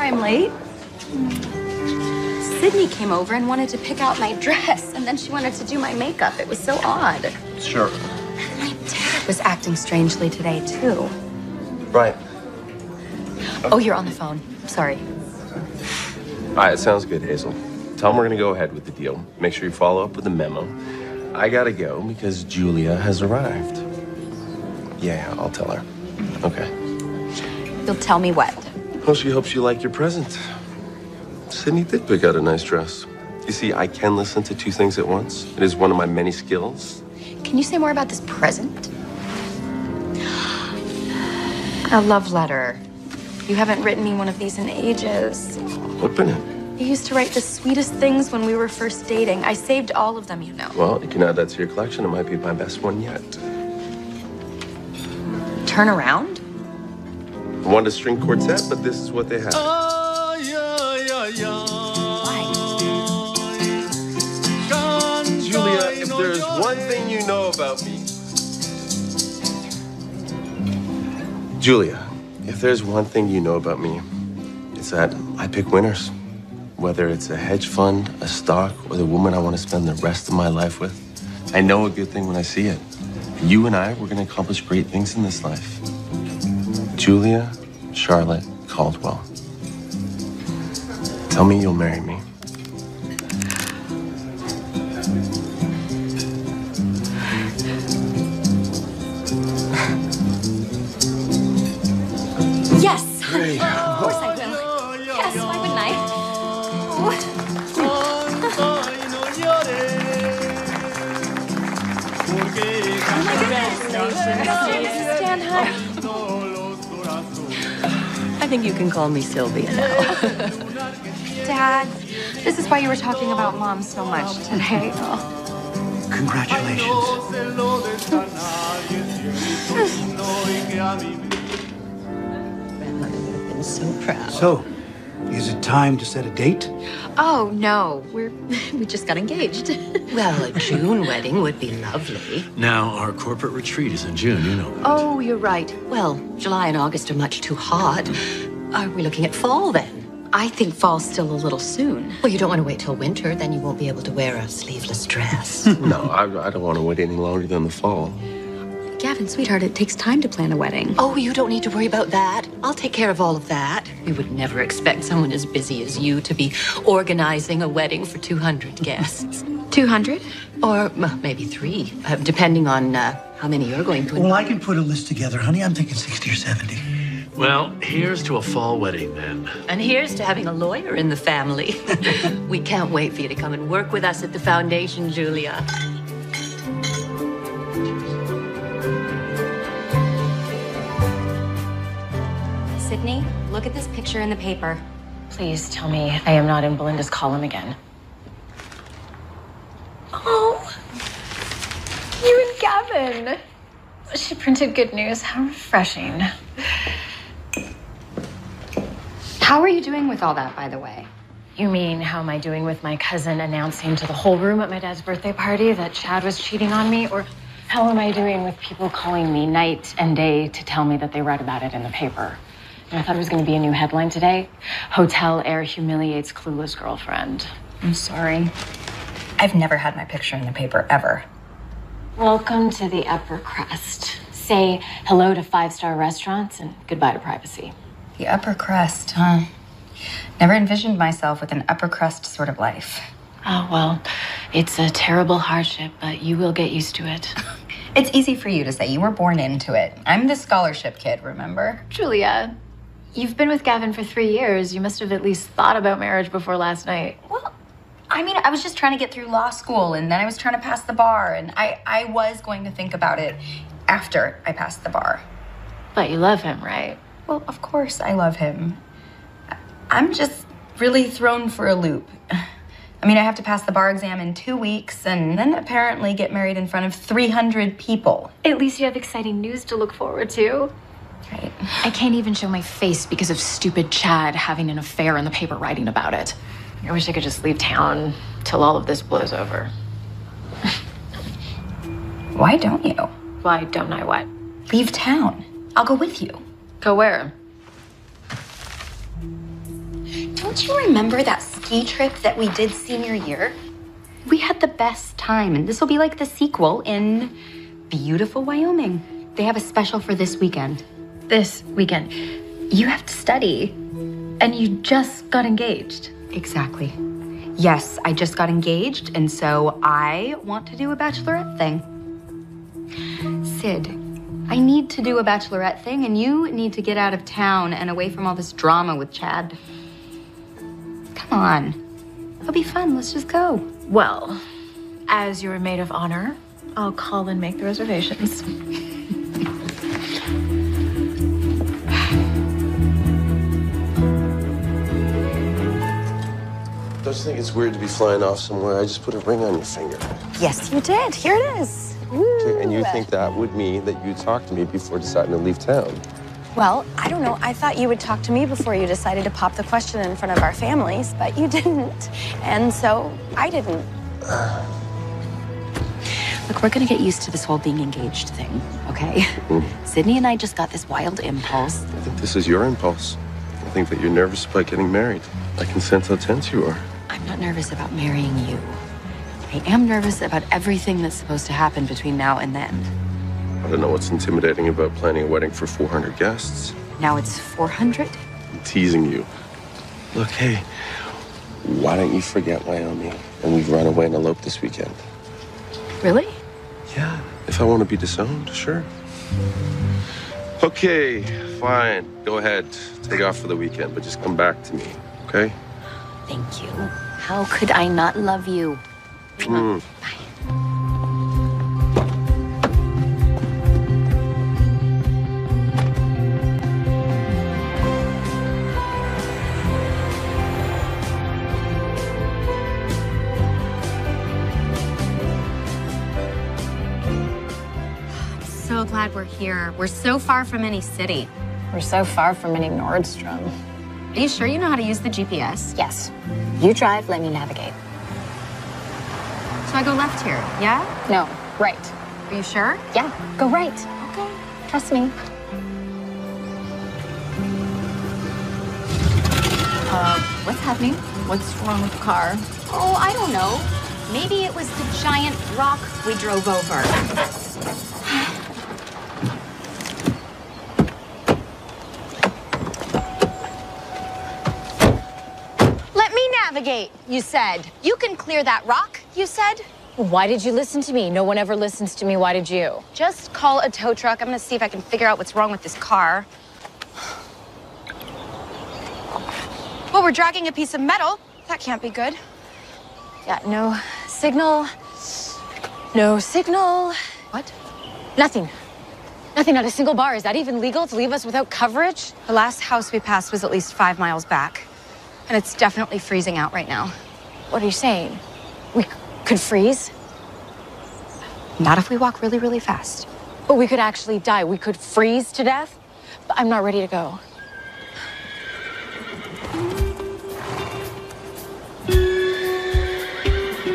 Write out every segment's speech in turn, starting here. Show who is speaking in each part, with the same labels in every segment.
Speaker 1: sorry I'm late. Sydney came over and wanted to pick out my dress, and then she wanted to do my makeup. It was so odd.
Speaker 2: Sure.
Speaker 1: My dad was acting strangely today, too.
Speaker 2: Right.
Speaker 1: Oh, you're on the phone. Sorry.
Speaker 2: All right, sounds good, Hazel. Tell him we're gonna go ahead with the deal. Make sure you follow up with the memo. I gotta go because Julia has arrived. Yeah, I'll tell her. Okay.
Speaker 1: You'll tell me what?
Speaker 2: Well, she hopes you like your present. Sydney did pick out a nice dress. You see, I can listen to two things at once. It is one of my many skills.
Speaker 1: Can you say more about this present? A love letter. You haven't written me one of these in ages.
Speaker 2: Open it.
Speaker 1: You used to write the sweetest things when we were first dating. I saved all of them, you know.
Speaker 2: Well, you can add that to your collection. It might be my best one yet.
Speaker 1: Turn around?
Speaker 2: I wanted a string quartet, but this is what they have. Julia, if there's one thing you know about me... Julia, if there's one thing you know about me, it's that I pick winners. Whether it's a hedge fund, a stock, or the woman I want to spend the rest of my life with, I know a good thing when I see it. You and I, we're going to accomplish great things in this life. Julia Charlotte Caldwell. Tell me you'll marry me.
Speaker 1: Yes.
Speaker 2: Great.
Speaker 1: Of course I will. Yes, why wouldn't I? Oh my goodness. Stand high.
Speaker 3: I think you can call me Sylvia now.
Speaker 1: Dad, this is why you were talking about Mom so much today.
Speaker 4: Congratulations.
Speaker 3: Grandmother would have been so proud.
Speaker 4: So, is it time to set a date?
Speaker 1: Oh, no. We just got engaged.
Speaker 3: Well, a June wedding would be lovely.
Speaker 5: Now, our corporate retreat is in June, you know.
Speaker 3: Oh, you're right. Well, July and August are much too hot. Are we looking at fall then?
Speaker 1: I think fall's still a little soon.
Speaker 3: Well, you don't want to wait till winter, then you won't be able to wear a sleeveless dress.
Speaker 2: No, I don't want to wait any longer than the fall.
Speaker 1: Gavin, sweetheart, it takes time to plan a wedding.
Speaker 3: Oh, you don't need to worry about that. I'll take care of all of that. We would never expect someone as busy as you to be organizing a wedding for 200 guests.
Speaker 1: 200?
Speaker 3: Or maybe 3, depending on how many you're going to invite.
Speaker 4: Well, I can put a list together, honey. I'm thinking 60 or 70.
Speaker 5: Well, here's to a fall wedding then.
Speaker 3: And here's to having a lawyer in the family. We can't wait for you to come and work with us at the foundation, Julia.
Speaker 1: Sydney, look at this picture in the paper.
Speaker 6: Please tell me I am not in Belinda's column again. Oh, you and Gavin. She printed good news. How refreshing.
Speaker 1: How are you doing with all that, by the way?
Speaker 6: You mean, how am I doing with my cousin announcing to the whole room at my dad's birthday party that Chad was cheating on me? Or how am I doing with people calling me night and day to tell me that they read about it in the paper? And I thought it was going to be a new headline today. Hotel heir humiliates clueless girlfriend.
Speaker 1: I'm sorry. I've never had my picture in the paper, ever.
Speaker 6: Welcome to the upper crust. Say hello to 5-star restaurants and goodbye to privacy.
Speaker 1: The upper crust, huh? Never envisioned myself with an upper crust sort of life.
Speaker 6: Oh, well, it's a terrible hardship, but you will get used to it.
Speaker 1: It's easy for you to say. You were born into it. I'm the scholarship kid, remember?
Speaker 6: Julia, you've been with Gavin for 3 years. You must have at least thought about marriage before last night.
Speaker 1: Well, I mean, I was just trying to get through law school, and then I was trying to pass the bar, and I was going to think about it after I passed the bar.
Speaker 6: But you love him, right?
Speaker 1: Well, of course I love him. I'm just really thrown for a loop. I mean, I have to pass the bar exam in 2 weeks and then apparently get married in front of 300 people.
Speaker 6: At least you have exciting news to look forward to.
Speaker 1: Right.
Speaker 7: I can't even show my face because of stupid Chad having an affair in the paper writing about it.
Speaker 6: I wish I could just leave town till all of this blows over.
Speaker 1: Why don't you?
Speaker 6: Why don't I what?
Speaker 1: Leave town. I'll go with you.
Speaker 6: Go where?
Speaker 1: Don't you remember that ski trip that we did senior year? We had the best time, and this will be like the sequel in beautiful Wyoming. They have a special for this weekend. This weekend. You have to study, and you just got engaged. Exactly. Yes, I just got engaged, and so I want to do a bachelorette thing. Sid, I need to do a bachelorette thing, and you need to get out of town and away from all this drama with Chad. Come on. It'll be fun. Let's just go.
Speaker 6: Well, as your maid of honor, I'll call and make the reservations.
Speaker 2: Don't you think it's weird to be flying off somewhere? I just put a ring on your finger.
Speaker 8: Yes, you did. Here it is.
Speaker 2: Okay, and you think that would mean that you talked to me before deciding to leave town?
Speaker 8: Well, I don't know. I thought you would talk to me before you decided to pop the question in front of our families, but you didn't. And so I didn't.
Speaker 3: Look, we're gonna get used to this whole being engaged thing, okay? Sydney and I just got this wild impulse.
Speaker 2: I think this is your impulse. I think that you're nervous about getting married. I can sense how tense you are.
Speaker 3: I'm not nervous about marrying you. I am nervous about everything that's supposed to happen between now and then.
Speaker 2: I don't know what's intimidating about planning a wedding for 400 guests.
Speaker 3: Now it's 400?
Speaker 2: I'm teasing you. Look, hey, why don't you forget Wyoming and we run away and elope this weekend?
Speaker 3: Really?
Speaker 2: Yeah, if I want to be disowned, sure. Okay, fine. Go ahead. Take off for the weekend, but just come back to me, okay?
Speaker 3: Thank you. How could I not love you? Bye.
Speaker 1: So glad we're here. We're so far from any city.
Speaker 6: We're so far from any Nordstrom.
Speaker 1: Are you sure you know how to use the GPS?
Speaker 6: Yes. You drive, let me navigate.
Speaker 1: So I go left here, yeah?
Speaker 6: No, right.
Speaker 1: Are you sure?
Speaker 6: Yeah, go right.
Speaker 1: Okay.
Speaker 6: Trust me.
Speaker 1: What's happening?
Speaker 6: What's wrong with the car?
Speaker 1: Oh, I don't know. Maybe it was the giant rock we drove over.
Speaker 8: Let me navigate, you said. You can clear that rock, you said.
Speaker 6: Why did you listen to me? No one ever listens to me. Why did you?
Speaker 8: Just call a tow truck. I'm gonna see if I can figure out what's wrong with this car. Well, we're dragging a piece of metal. That can't be good.
Speaker 6: Yeah, no signal. No signal.
Speaker 8: What?
Speaker 6: Nothing. Nothing, not a single bar. Is that even legal to leave us without coverage?
Speaker 8: The last house we passed was at least 5 miles back. And it's definitely freezing out right now.
Speaker 6: What are you saying? We could freeze?
Speaker 8: Not if we walk really, really fast.
Speaker 6: But we could actually die. We could freeze to death. But I'm not ready to go.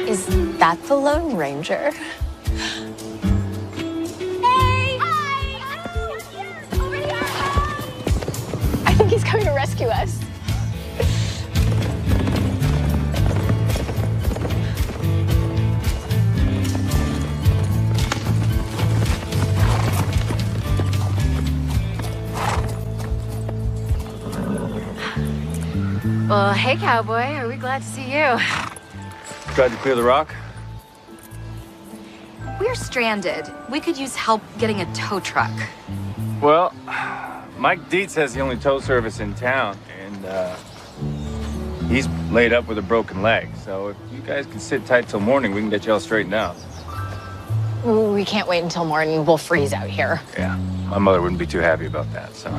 Speaker 6: Is that the Lone Ranger? Hey! Hi! Over here! I think he's coming to rescue us. Well, hey, cowboy. Are we glad to see you?
Speaker 9: Tried to clear the rock?
Speaker 1: We're stranded. We could use help getting a tow truck.
Speaker 9: Well, Mike Dietz has the only tow service in town, and he's laid up with a broken leg. So if you guys can sit tight till morning, we can get you all straightened out.
Speaker 6: We can't wait until morning. We'll freeze out here.
Speaker 9: Yeah, my mother wouldn't be too happy about that, so.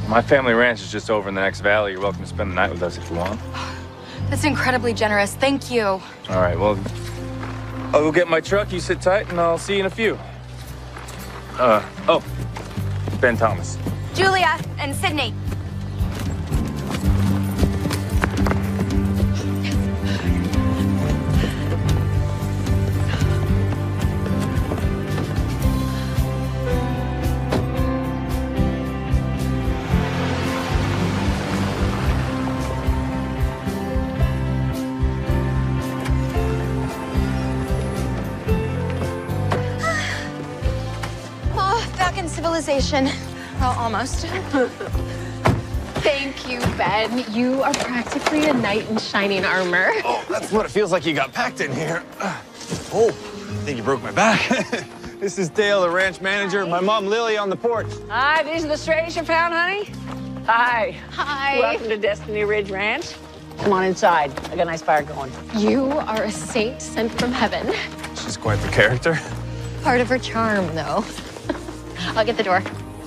Speaker 9: My family ranch is just over in the next valley. You're welcome to spend the night with us if you want.
Speaker 1: That's incredibly generous. Thank you.
Speaker 9: All right, well, I'll go get my truck. You sit tight, and I'll see you in a few. Oh, Ben Thomas.
Speaker 1: Julia and Sydney.
Speaker 8: conversation. Well, almost.
Speaker 6: Thank you, Ben. You are practically a knight in shining armor.
Speaker 9: Oh, that's what it feels like you got packed in here. Oh, I think you broke my back. This is Dale, the ranch manager. My mom, Lily, on the porch.
Speaker 10: Hi, these are the strays you found, honey? Hi.
Speaker 6: Hi.
Speaker 10: Welcome to Destiny Ridge Ranch. Come on inside. I got a nice fire going.
Speaker 6: You are a saint sent from heaven.
Speaker 9: She's quite the character.
Speaker 8: Part of her charm, though. I'll get the door.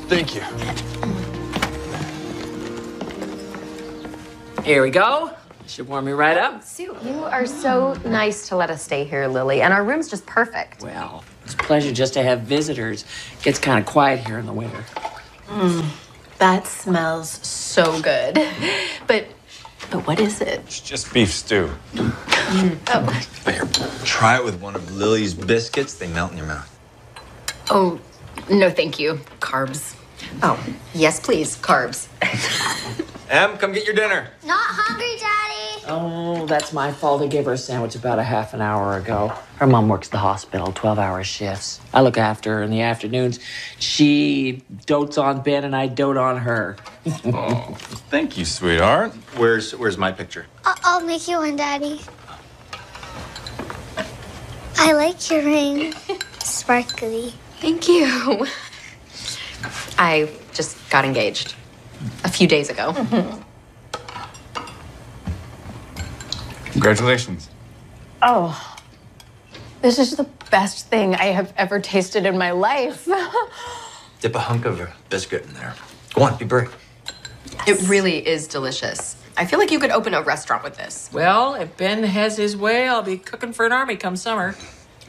Speaker 9: Thank you.
Speaker 10: Here we go. Should warm me right up.
Speaker 11: Sue, you are so nice to let us stay here, Lily, and our room's just perfect.
Speaker 10: Well, it's a pleasure just to have visitors. Gets kind of quiet here in the winter.
Speaker 11: That smells so good. But what is it?
Speaker 9: It's just beef stew.
Speaker 11: Oh.
Speaker 12: Here, try it with one of Lily's biscuits. They melt in your mouth.
Speaker 11: Oh, no, thank you. Carbs. Oh, yes, please, carbs.
Speaker 12: Em, come get your dinner.
Speaker 13: Not hungry, Daddy.
Speaker 10: Oh, that's my fault. I gave her a sandwich about a half an hour ago. Her mom works at the hospital, 12-hour shifts. I look after her in the afternoons. She dotes on Ben and I dote on her.
Speaker 9: Oh, thank you, sweetheart.
Speaker 12: Where's my picture?
Speaker 13: I'll make you one, Daddy. I like your ring. Sparkly.
Speaker 11: Thank you. I just got engaged a few days ago.
Speaker 9: Congratulations.
Speaker 6: Oh, this is the best thing I have ever tasted in my life.
Speaker 12: Dip a hunk of a biscuit in there. Go on, be brave.
Speaker 11: It really is delicious. I feel like you could open a restaurant with this.
Speaker 10: Well, if Ben has his way, I'll be cooking for an army come summer.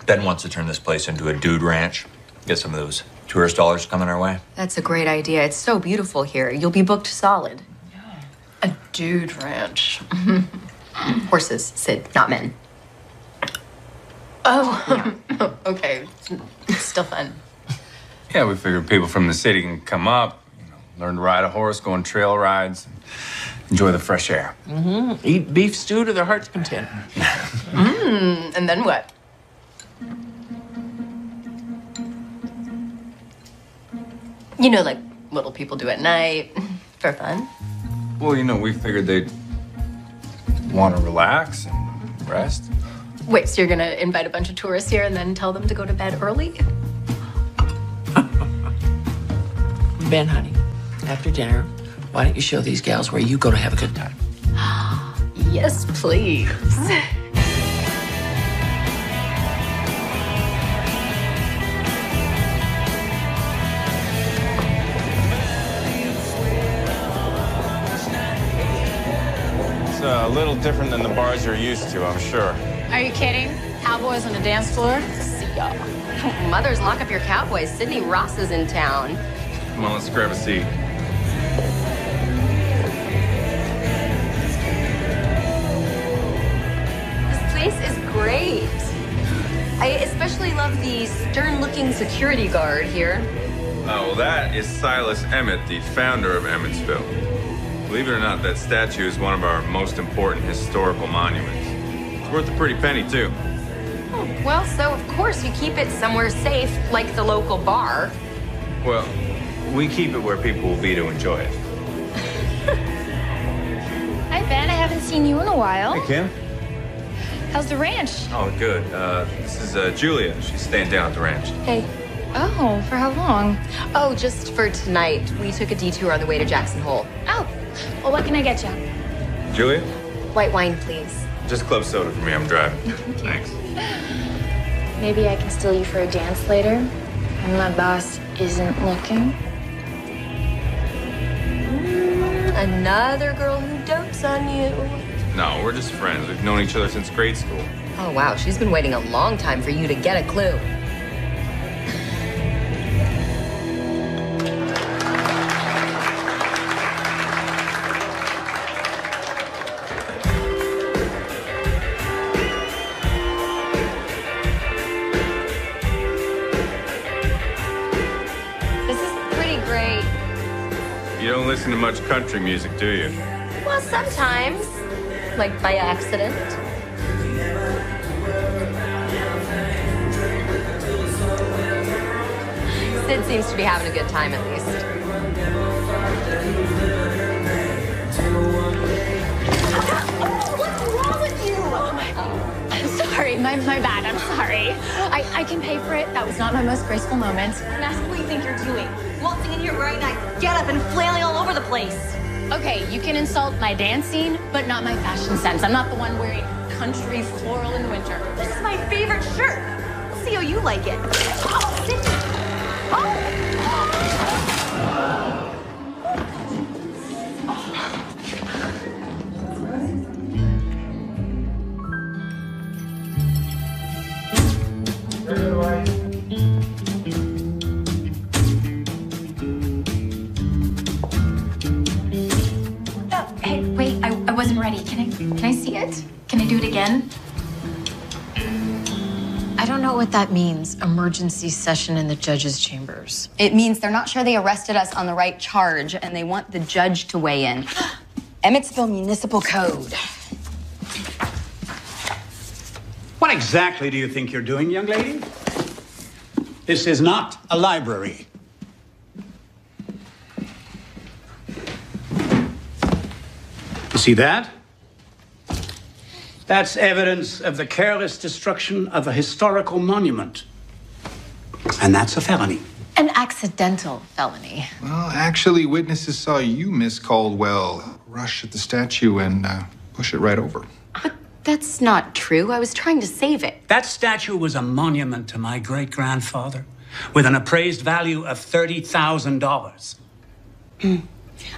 Speaker 12: Ben wants to turn this place into a dude ranch. Get some of those tourist dollars coming our way.
Speaker 11: That's a great idea. It's so beautiful here. You'll be booked solid. A dude ranch. Horses, Sid, not men. Oh, yeah. Okay. Still fun.
Speaker 9: Yeah, we figured people from the city can come up, learn to ride a horse, go on trail rides, and enjoy the fresh air.
Speaker 10: Eat beef stew to their heart's content.
Speaker 11: And then what? You know, like little people do at night for fun.
Speaker 9: Well, we figured they'd want to relax and rest.
Speaker 11: Wait, so you're gonna invite a bunch of tourists here and then tell them to go to bed early?
Speaker 10: Ben, honey, after dinner, why don't you show these gals where you go to have a good time?
Speaker 11: Yes, please.
Speaker 9: It's a little different than the bars you're used to, I'm sure.
Speaker 6: Are you kidding? Cowboys on the dance floor? See ya.
Speaker 11: Mothers, lock up your cowboys. Sydney Ross is in town.
Speaker 9: Come on, let's grab a seat.
Speaker 11: This place is great. I especially love the stern-looking security guard here.
Speaker 9: Oh, well, that is Silas Emmett, the founder of Emmetsville. Believe it or not, that statue is one of our most important historical monuments. It's worth a pretty penny, too.
Speaker 11: Oh, well, so of course you keep it somewhere safe, like the local bar.
Speaker 9: Well, we keep it where people will be to enjoy it.
Speaker 13: Hi, Ben. I haven't seen you in a while.
Speaker 9: Hey, Kim.
Speaker 13: How's the ranch?
Speaker 9: Oh, good. This is Julia. She's staying down at the ranch.
Speaker 11: Hey.
Speaker 13: Oh, for how long?
Speaker 11: Oh, just for tonight. We took a detour on the way to Jackson Hole.
Speaker 13: Oh, well, what can I get you?
Speaker 9: Julia?
Speaker 11: White wine, please.
Speaker 9: Just club soda for me. I'm driving. Thanks.
Speaker 13: Maybe I can steal you for a dance later when my boss isn't looking.
Speaker 11: Another girl who dotes on you.
Speaker 9: No, we're just friends. We've known each other since grade school.
Speaker 11: Oh, wow. She's been waiting a long time for you to get a clue.
Speaker 9: You don't listen to much country music, do you?
Speaker 11: Well, sometimes. Like by accident. Sid, Everyone seems to be having a good time at least.
Speaker 13: What's wrong with you?
Speaker 6: I'm sorry, my bad, I'm sorry. I can pay for it. That was not my most graceful moment.
Speaker 14: And that's what you think you're doing. Waltzing in here wearing that getup and flailing all over the place.
Speaker 6: Okay, you can insult my dancing, but not my fashion sense. I'm not the one wearing country floral in the winter.
Speaker 14: This is my favorite shirt. Let's see how you like it. Oh, sit.
Speaker 7: Hey, wait, I wasn't ready. Can I see it? Can I do it again?
Speaker 11: I don't know what that means, emergency session in the judge's chambers.
Speaker 1: It means they're not sure they arrested us on the right charge, and they want the judge to weigh in. Emmetsville Municipal Code.
Speaker 4: What exactly do you think you're doing, young lady? This is not a library. You see that? That's evidence of the careless destruction of a historical monument. And that's a felony.
Speaker 6: An accidental felony.
Speaker 15: Well, actually, witnesses saw you, Miss Caldwell, rush at the statue and push it right over.
Speaker 1: But that's not true. I was trying to save it.
Speaker 4: That statue was a monument to my great-grandfather with an appraised value of $30,000.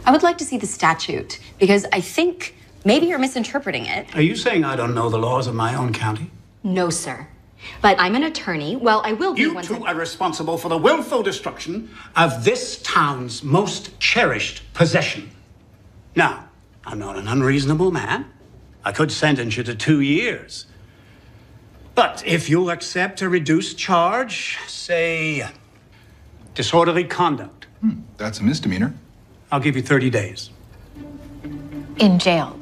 Speaker 1: I would like to see the statute, because I think maybe you're misinterpreting it.
Speaker 4: Are you saying I don't know the laws of my own county?
Speaker 1: No, sir. But I'm an attorney. Well, I will be
Speaker 4: You
Speaker 1: once
Speaker 4: two are responsible for the willful destruction of this town's most cherished possession. Now, I'm not an unreasonable man. I could sentence you to 2 years. But if you'll accept a reduced charge, say, disorderly conduct.
Speaker 15: That's a misdemeanor.
Speaker 4: I'll give you 30 days.
Speaker 6: In jail.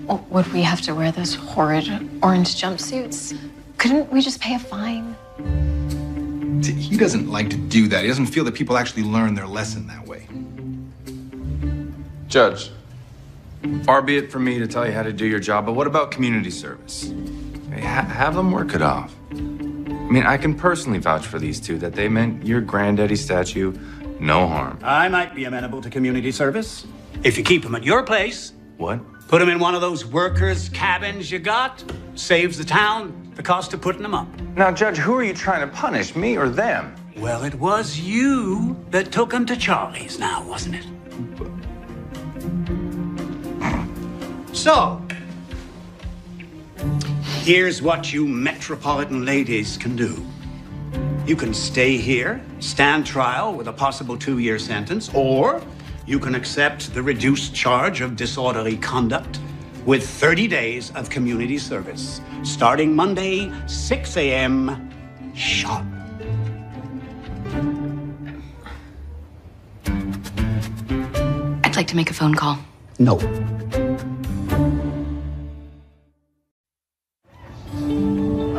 Speaker 6: Well, would we have to wear those horrid orange jumpsuits? Couldn't we just pay a fine?
Speaker 15: He doesn't like to do that. He doesn't feel that people actually learn their lesson that way.
Speaker 9: Judge, far be it from me to tell you how to do your job, but what about community service? Hey, have them work it off. I mean, I can personally vouch for these two that they meant your granddaddy statue no harm.
Speaker 4: I might be amenable to community service if you keep them at your place.
Speaker 9: What?
Speaker 4: Put them in one of those workers' cabins you got. Saves the town the cost of putting them up.
Speaker 9: Now, Judge, who are you trying to punish, me or them?
Speaker 4: Well, it was you that took them to Charlie's now, wasn't it? So, here's what you metropolitan ladies can do. You can stay here, stand trial with a possible 2-year sentence, or you can accept the reduced charge of disorderly conduct with 30 days of community service, starting Monday, 6 a.m. sharp.
Speaker 1: I'd like to make a phone call.
Speaker 4: No.
Speaker 15: All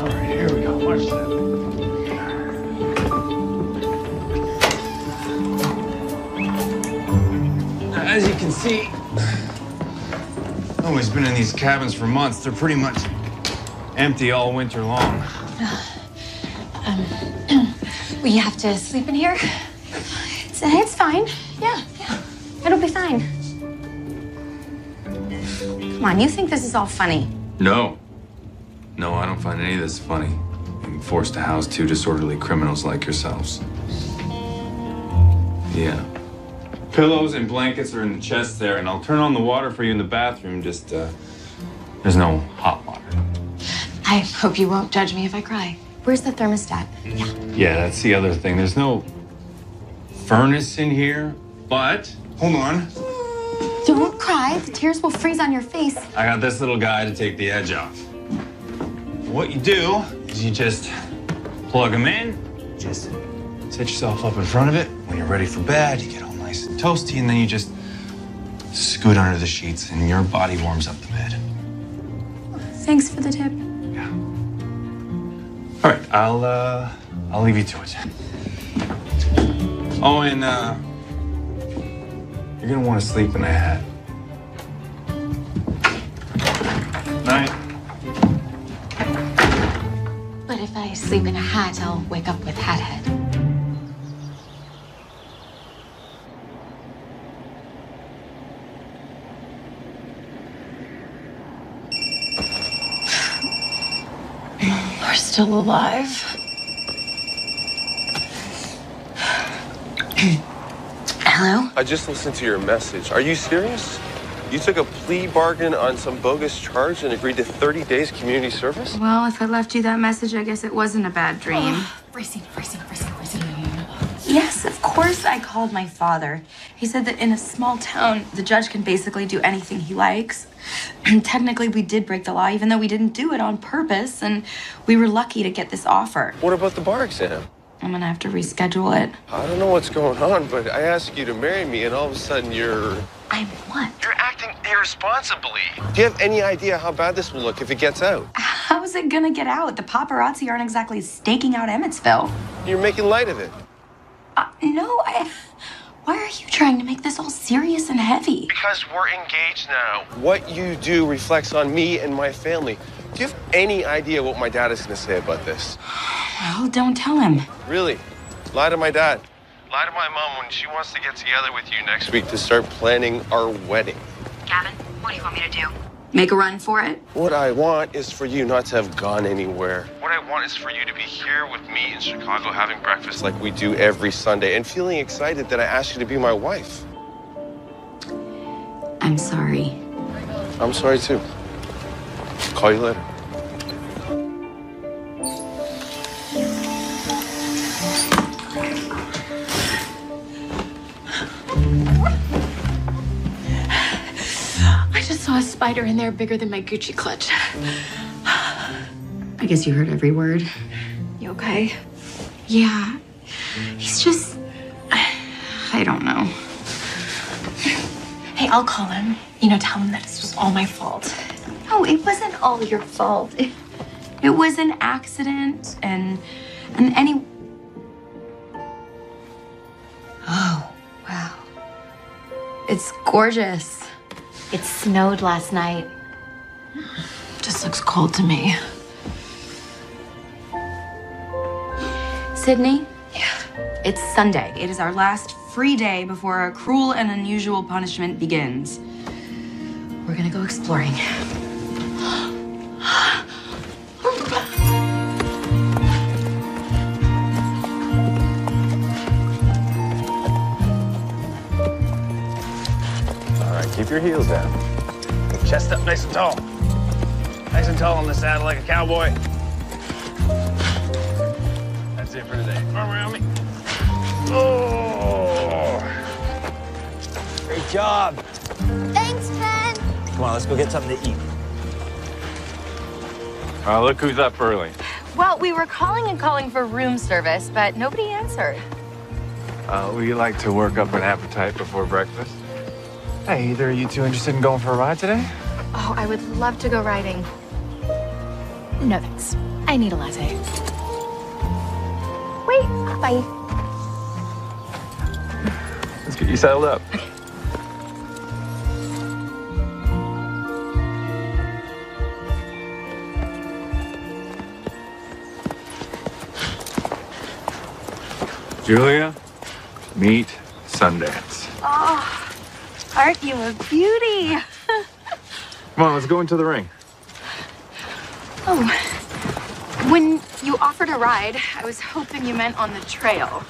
Speaker 15: right, here we go. Watch that.
Speaker 9: As you can see, oh, he's been in these cabins for months. They're pretty much empty all winter long.
Speaker 8: We have to sleep in here? It's fine. Yeah. It'll be fine.
Speaker 1: Come on, you think this is all funny?
Speaker 9: No, I don't find any of this funny. Being forced to house 2 disorderly criminals like yourselves. Yeah. Pillows and blankets are in the chest there, and I'll turn on the water for you in the bathroom. Just, there's no hot water.
Speaker 6: I hope you won't judge me if I cry.
Speaker 1: Where's the thermostat?
Speaker 9: Yeah, that's the other thing. There's no furnace in here, but hold on.
Speaker 8: Don't cry. The tears will freeze on your face.
Speaker 9: I got this little guy to take the edge off. What you do is you just plug him in, just set yourself up in front of it. When you're ready for bed, you get all nice and toasty, and then you just scoot under the sheets, and your body warms up the bed.
Speaker 8: Thanks for the tip.
Speaker 9: Yeah. All right, I'll leave you to it. Oh, and you're gonna want to sleep in a hat. Night.
Speaker 13: But if I sleep in a hat, I'll wake up with hat head.
Speaker 6: We're still alive.
Speaker 13: Hello?
Speaker 2: I just listened to your message. Are you serious? You took a plea bargain on some bogus charge and agreed to 30 days community service?
Speaker 1: Well, if I left you that message, I guess it wasn't a bad dream.
Speaker 13: Racing.
Speaker 1: Yes, of course I called my father. He said that in a small town, the judge can basically do anything he likes. Technically, we did break the law, even though we didn't do it on purpose, and we were lucky to get this offer.
Speaker 2: What about the bar exam?
Speaker 1: I'm gonna have to reschedule it.
Speaker 2: I don't know what's going on, but I asked you to marry me, and all of a sudden you're...
Speaker 1: I'm what?
Speaker 2: You're acting irresponsibly. Do you have any idea how bad this will look if it gets out?
Speaker 1: How's it gonna get out? The paparazzi aren't exactly staking out Emmetsville.
Speaker 2: You're making light of it.
Speaker 1: No, Why are you trying to make this all serious and heavy?
Speaker 2: Because we're engaged now. What you do reflects on me and my family. Do you have any idea what my dad is going to say about this?
Speaker 1: Well, don't tell him.
Speaker 2: Really? Lie to my dad. Lie to my mom when she wants to get together with you next week to start planning our wedding.
Speaker 1: Gavin, what do you want me to do? Make a run for it?
Speaker 2: What I want is for you not to have gone anywhere. What I want is for you to be here with me in Chicago having breakfast like we do every Sunday and feeling excited that I asked you to be my wife.
Speaker 1: I'm sorry.
Speaker 2: I'm sorry too. Call you later.
Speaker 6: I just saw a spider in there bigger than my Gucci clutch.
Speaker 1: I guess you heard every word.
Speaker 6: You okay?
Speaker 1: Yeah. He's just... I don't know.
Speaker 6: Hey, I'll call him. Tell him that this was all my fault.
Speaker 1: No, it wasn't all your fault. It was an accident and any... Oh, wow. It's gorgeous.
Speaker 13: It snowed last night.
Speaker 6: Just looks cold to me.
Speaker 1: Sydney?
Speaker 6: Yeah.
Speaker 1: It's Sunday. It is our last free day before our cruel and unusual punishment begins. We're gonna go exploring.
Speaker 9: All right, keep your heels down. Chest up nice and tall. Nice and tall on the saddle like a cowboy. That's it for today. Arm around me. Oh! Great job.
Speaker 8: Thanks, Ken.
Speaker 12: Come on, let's go get something to eat.
Speaker 9: Look who's up early.
Speaker 11: Well, we were calling and calling for room service, but nobody answered.
Speaker 9: Would you like to work up an appetite before breakfast? Hey, either of you two interested in going for a ride today?
Speaker 11: Oh, I would love to go riding.
Speaker 13: No thanks. I need a latte.
Speaker 11: Wait, bye.
Speaker 9: Let's get you settled up. Julia, meet Sundance.
Speaker 1: Oh, aren't you a beauty?
Speaker 9: Come on, let's go into the ring.
Speaker 11: Oh, when you offered a ride, I was hoping you meant on the trail.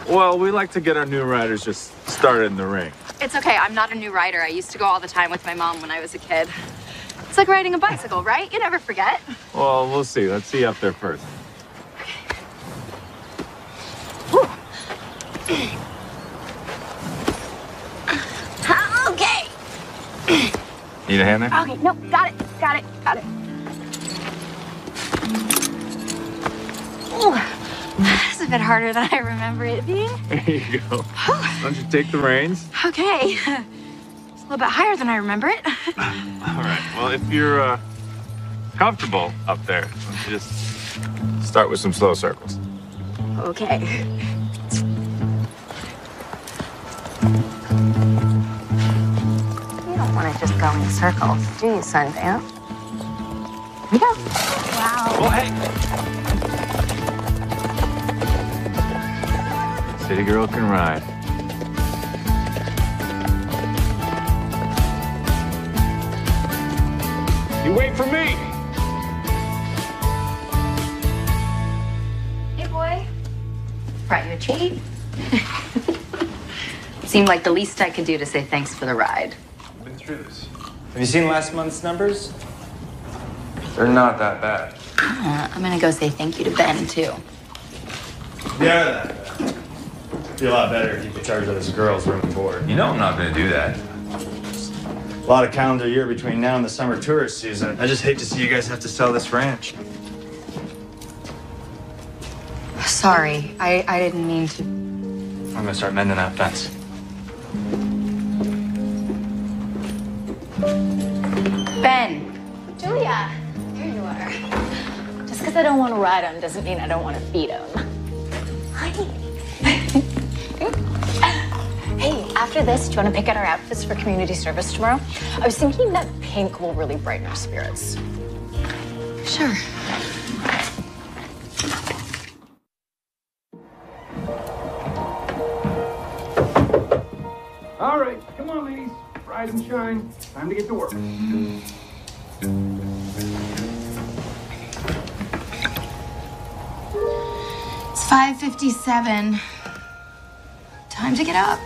Speaker 9: Well, we like to get our new riders just started in the ring.
Speaker 11: It's okay, I'm not a new rider. I used to go all the time with my mom when I was a kid. It's like riding a bicycle, right? You never forget.
Speaker 9: Well, we'll see. Let's see you up there first.
Speaker 11: Okay.
Speaker 9: Need a hand there?
Speaker 11: Okay, no, got it. Ooh, that's a bit harder than I remember it being.
Speaker 9: There you go. Why don't you take the reins?
Speaker 11: Okay. It's a little bit higher than I remember it.
Speaker 9: All right. Well, if you're comfortable up there, why don't you just start with some slow circles.
Speaker 11: Okay.
Speaker 6: You don't want to just go in circles, do you, Sunvamp? Yeah. Wow.
Speaker 9: Oh, hey. City girl can ride. You wait for me.
Speaker 11: Hey, boy. Brought you a treat. Seemed like the least I could do to say thanks for the ride.
Speaker 9: I've been through this. Have you seen last month's numbers? They're not that bad.
Speaker 11: I'm gonna go say thank you to Ben, too.
Speaker 9: Yeah, it'd be a lot better if you could charge those girls room and board.
Speaker 12: You know I'm not gonna do that.
Speaker 9: A lot of calendar year between now and the summer tourist season. I just hate to see you guys have to sell this ranch.
Speaker 11: Sorry, I didn't mean to.
Speaker 9: I'm gonna start mending that fence.
Speaker 11: Ben!
Speaker 6: Julia, here you are. Just because I don't want to ride him doesn't mean I don't want to feed him. Honey. Hey, after this, do you want to pick out our outfits for community service tomorrow? I was thinking that pink will really brighten our spirits.
Speaker 11: Sure.
Speaker 16: All right, come on, ladies. Rise and shine. Time to get to work.
Speaker 1: It's 5:57. Time to get up.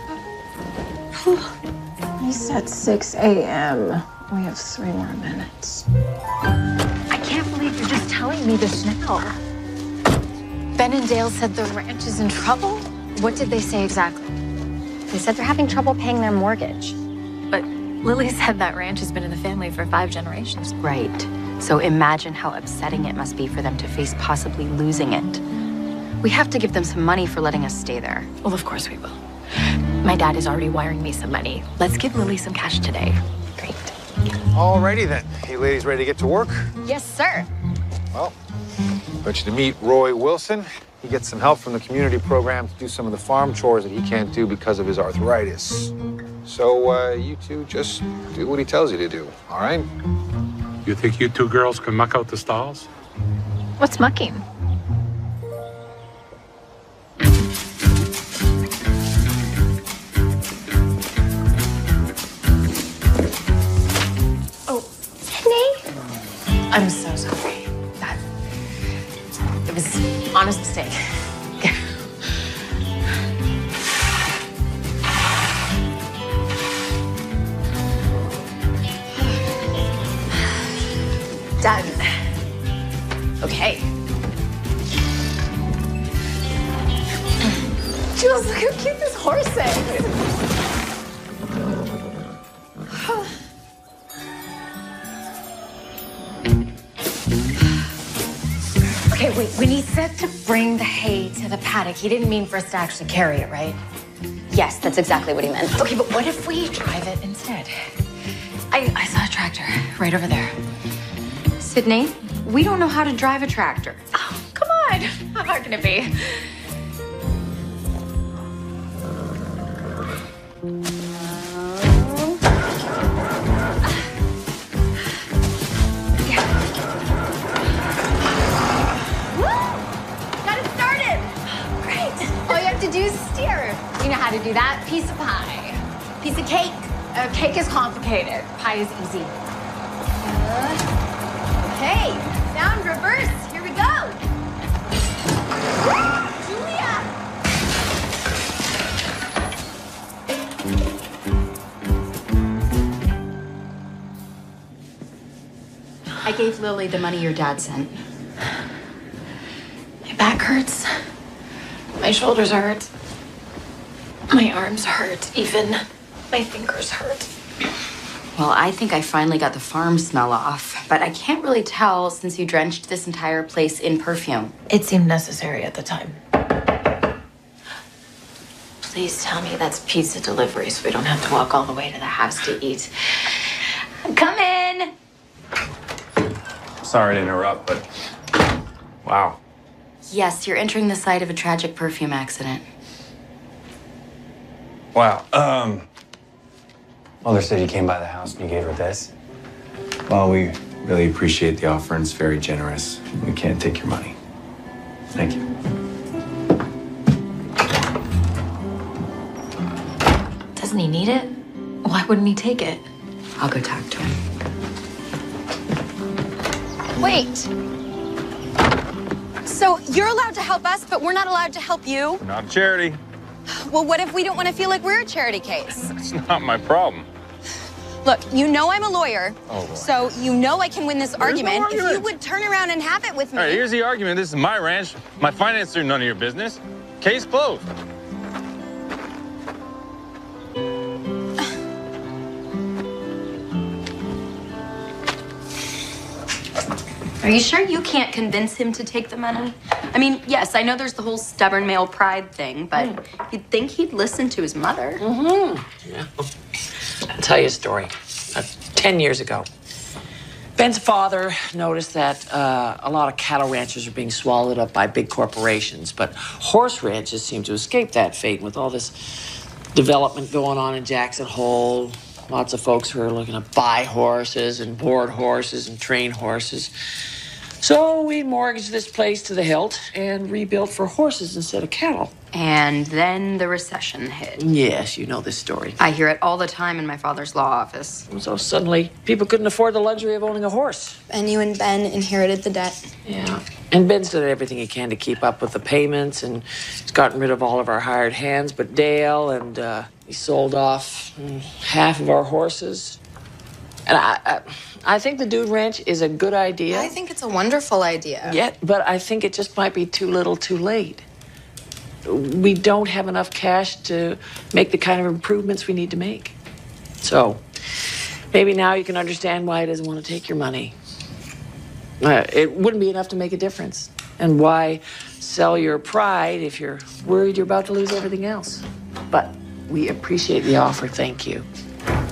Speaker 6: He said 6 a.m. We have 3 more minutes. I can't believe you're just telling me this now. Ben and Dale said the ranch is in trouble? What did they say exactly?
Speaker 13: They said they're having trouble paying their mortgage.
Speaker 6: But Lily said that ranch has been in the family for 5 generations.
Speaker 11: Right. So imagine how upsetting it must be for them to face possibly losing it. We have to give them some money for letting us stay there.
Speaker 6: Well, of course we will. My dad is already wiring me some money. Let's give Lily some cash today. Great.
Speaker 15: Alrighty then. You ladies ready to get to work?
Speaker 6: Yes, sir.
Speaker 15: Well, I want you to meet Roy Wilson. He gets some help from the community program to do some of the farm chores that he can't do because of his arthritis. So you two just do what he tells you to do, all right?
Speaker 17: You think you two girls can muck out the stalls?
Speaker 6: What's mucking? I'm so sorry. It was an honest mistake. Done. Okay. Jules, look how cute this horse is. Okay, wait, when he said to bring the hay to the paddock, he didn't mean for us to actually carry it, right?
Speaker 13: Yes, that's exactly what he meant.
Speaker 6: Okay, but what if we drive it instead? I saw a tractor right over there.
Speaker 11: Sydney, we don't know how to drive a tractor.
Speaker 6: Oh, come on. How hard can it be? You know how to do that. Piece of pie. Piece of cake. Cake is complicated. Pie is easy. Okay, sound reverse. Here we go. Julia!
Speaker 11: I gave Lily the money your dad sent.
Speaker 6: My back hurts. My shoulders hurt. My arms hurt, even. My fingers hurt.
Speaker 11: Well, I think I finally got the farm smell off, but I can't really tell since you drenched this entire place in perfume.
Speaker 6: It seemed necessary at the time. Please tell me that's pizza delivery so we don't have to walk all the way to the house to eat. Come in!
Speaker 9: Sorry to interrupt, but wow.
Speaker 11: Yes, you're entering the site of a tragic perfume accident.
Speaker 18: Wow. Mother said you came by the house and you gave her this. Well, we really appreciate the offer and it's very generous. We can't take your money. Thank you.
Speaker 11: Doesn't he need it? Why wouldn't he take it? I'll go talk to him.
Speaker 8: Wait. So you're allowed to help us, but we're not allowed to help you?
Speaker 9: We're not a charity.
Speaker 8: Well, what if we don't want to feel like we're a charity case?
Speaker 9: It's not my problem.
Speaker 8: Look, you know I'm a lawyer,
Speaker 9: Oh, boy.
Speaker 8: so you know I can win this argument.
Speaker 9: no
Speaker 8: If you
Speaker 9: argument.
Speaker 8: would turn around and have it with me.
Speaker 9: All right, here's the argument. This is my ranch. My finances are none of your business. Case closed.
Speaker 1: Are you sure you can't convince him to take the money? I mean, yes, I know there's the whole stubborn male pride thing, but you'd think he'd listen to his mother.
Speaker 10: Yeah. I'll tell you a story. 10 years ago, Ben's father noticed that a lot of cattle ranches are being swallowed up by big corporations, but horse ranches seem to escape that fate with all this development going on in Jackson Hole. Lots of folks who are looking to buy horses and board horses and train horses. So we mortgaged this place to the hilt and rebuilt for horses instead of cattle.
Speaker 1: And then the recession hit.
Speaker 10: Yes, you know this story.
Speaker 1: I hear it all the time in my father's law office.
Speaker 10: So suddenly, people couldn't afford the luxury of owning a horse.
Speaker 8: And you and Ben inherited the debt.
Speaker 10: Yeah. And Ben's done everything he can to keep up with the payments, and he's gotten rid of all of our hired hands but Dale, and he sold off half of our horses. And I think the Dude Ranch is a good idea.
Speaker 8: I think it's a wonderful idea.
Speaker 10: Yeah, but I think it just might be too little too late. We don't have enough cash to make the kind of improvements we need to make. So maybe now you can understand why he doesn't want to take your money. It wouldn't be enough to make a difference. And why sell your pride if you're worried you're about to lose everything else? But we appreciate the offer, thank you.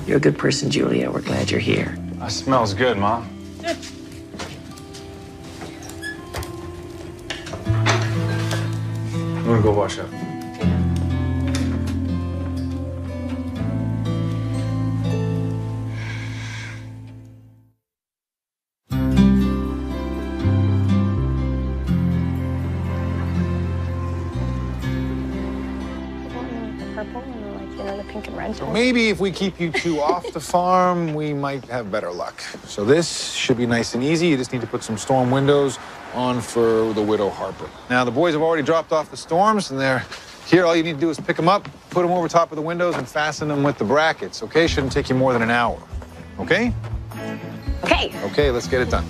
Speaker 10: You're a good person, Julia. We're glad you're here.
Speaker 9: That smells good, Mom. I'm gonna go wash up.
Speaker 15: So maybe if we keep you two off the farm, we might have better luck. So this should be nice and easy. You just need to put some storm windows on for the widow Harper. Now, the boys have already dropped off the storms, and they're here. All you need to do is pick them up, put them over top of the windows, and fasten them with the brackets, okay? Shouldn't take you more than an hour, okay?
Speaker 8: Okay.
Speaker 15: Okay, let's get it done.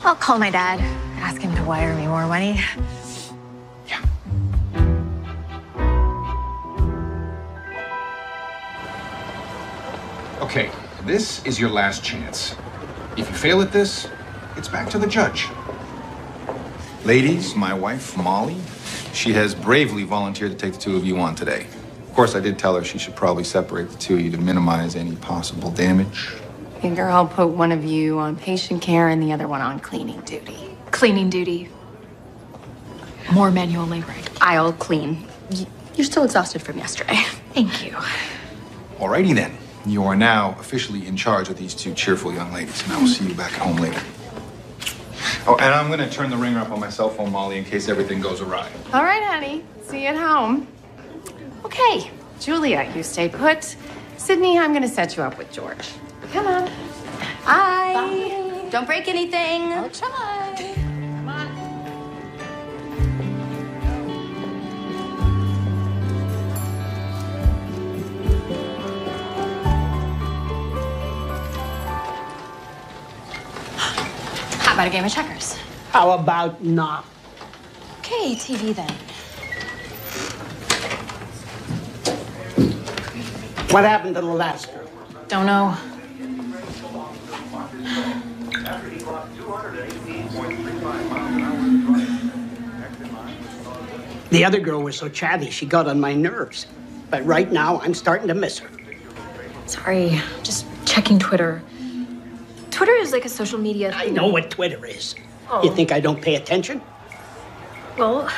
Speaker 6: I'll call my dad, ask him to wire me more money.
Speaker 15: Okay, this is your last chance. If you fail at this, it's back to the judge. Ladies, my wife, Molly, she has bravely volunteered to take the two of you on today. Of course, I did tell her she should probably separate the two of you to minimize any possible damage.
Speaker 11: Figure I'll put one of you on patient care and the other one on cleaning duty.
Speaker 7: Cleaning duty. More manual labor.
Speaker 1: I'll clean. You're still exhausted from yesterday.
Speaker 7: Thank you.
Speaker 15: Alrighty then. You are now officially in charge of these two cheerful young ladies, and I will see you back at home later. Oh, and I'm gonna turn the ringer up on my cell phone, Molly, in case everything goes awry.
Speaker 6: All right, honey. See you at home. Okay, Julia, you stay put. Sydney, I'm gonna set you up with George. Come on.
Speaker 1: Bye. Don't break anything.
Speaker 6: I'll try. Come on.
Speaker 11: How about a game of checkers?
Speaker 19: How about not?
Speaker 11: Okay, TV then.
Speaker 19: What happened to the last girl?
Speaker 11: Don't know.
Speaker 19: The other girl was so chatty, she got on my nerves. But right now, I'm starting to miss her.
Speaker 6: Sorry, just checking Twitter. Twitter is like a social media thing.
Speaker 19: I know what Twitter is.
Speaker 6: Oh.
Speaker 19: You think I don't pay attention?
Speaker 6: Well,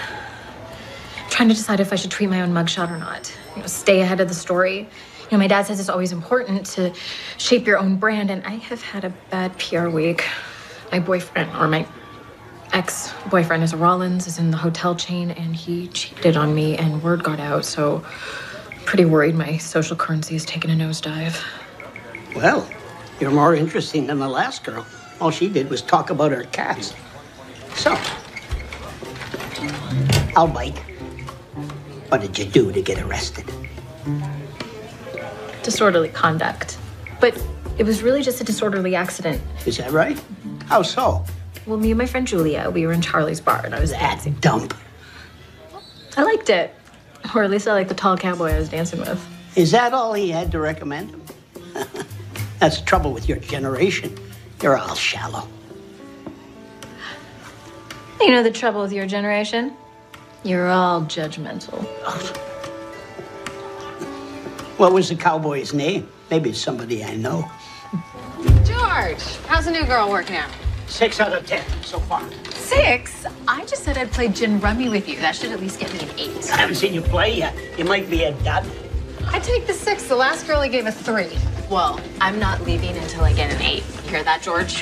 Speaker 6: trying to decide if I should tweet my own mugshot or not. Stay ahead of the story. My dad says it's always important to shape your own brand, and I have had a bad PR week. My boyfriend, or my ex-boyfriend, is a Rollins, is in the hotel chain, and he cheated on me, and word got out, so I'm pretty worried my social currency has taken a nosedive.
Speaker 19: Well, you're more interesting than the last girl. All she did was talk about her cats. So, I'll bite. What did you do to get arrested?
Speaker 6: Disorderly conduct. But it was really just a disorderly accident.
Speaker 19: Is that right? How so?
Speaker 6: Well, me and my friend Julia, we were in Charlie's bar, and I was dancing.
Speaker 19: Dump.
Speaker 6: I liked it. Or at least I liked the tall cowboy I was dancing with.
Speaker 19: Is that all he had to recommend him? That's the trouble with your generation. You're all shallow.
Speaker 6: You know the trouble with your generation? You're all judgmental.
Speaker 19: What was the cowboy's name? Maybe it's somebody I know.
Speaker 11: George, how's the new girl working out?
Speaker 19: 6 out of 10 so far.
Speaker 11: 6? I just said I'd play gin rummy with you. That should at least get me an 8.
Speaker 19: I haven't seen you play yet. You might be a dud.
Speaker 11: I take the 6. The last girl I gave a 3. Well, I'm not leaving until I get an 8. You hear that, George?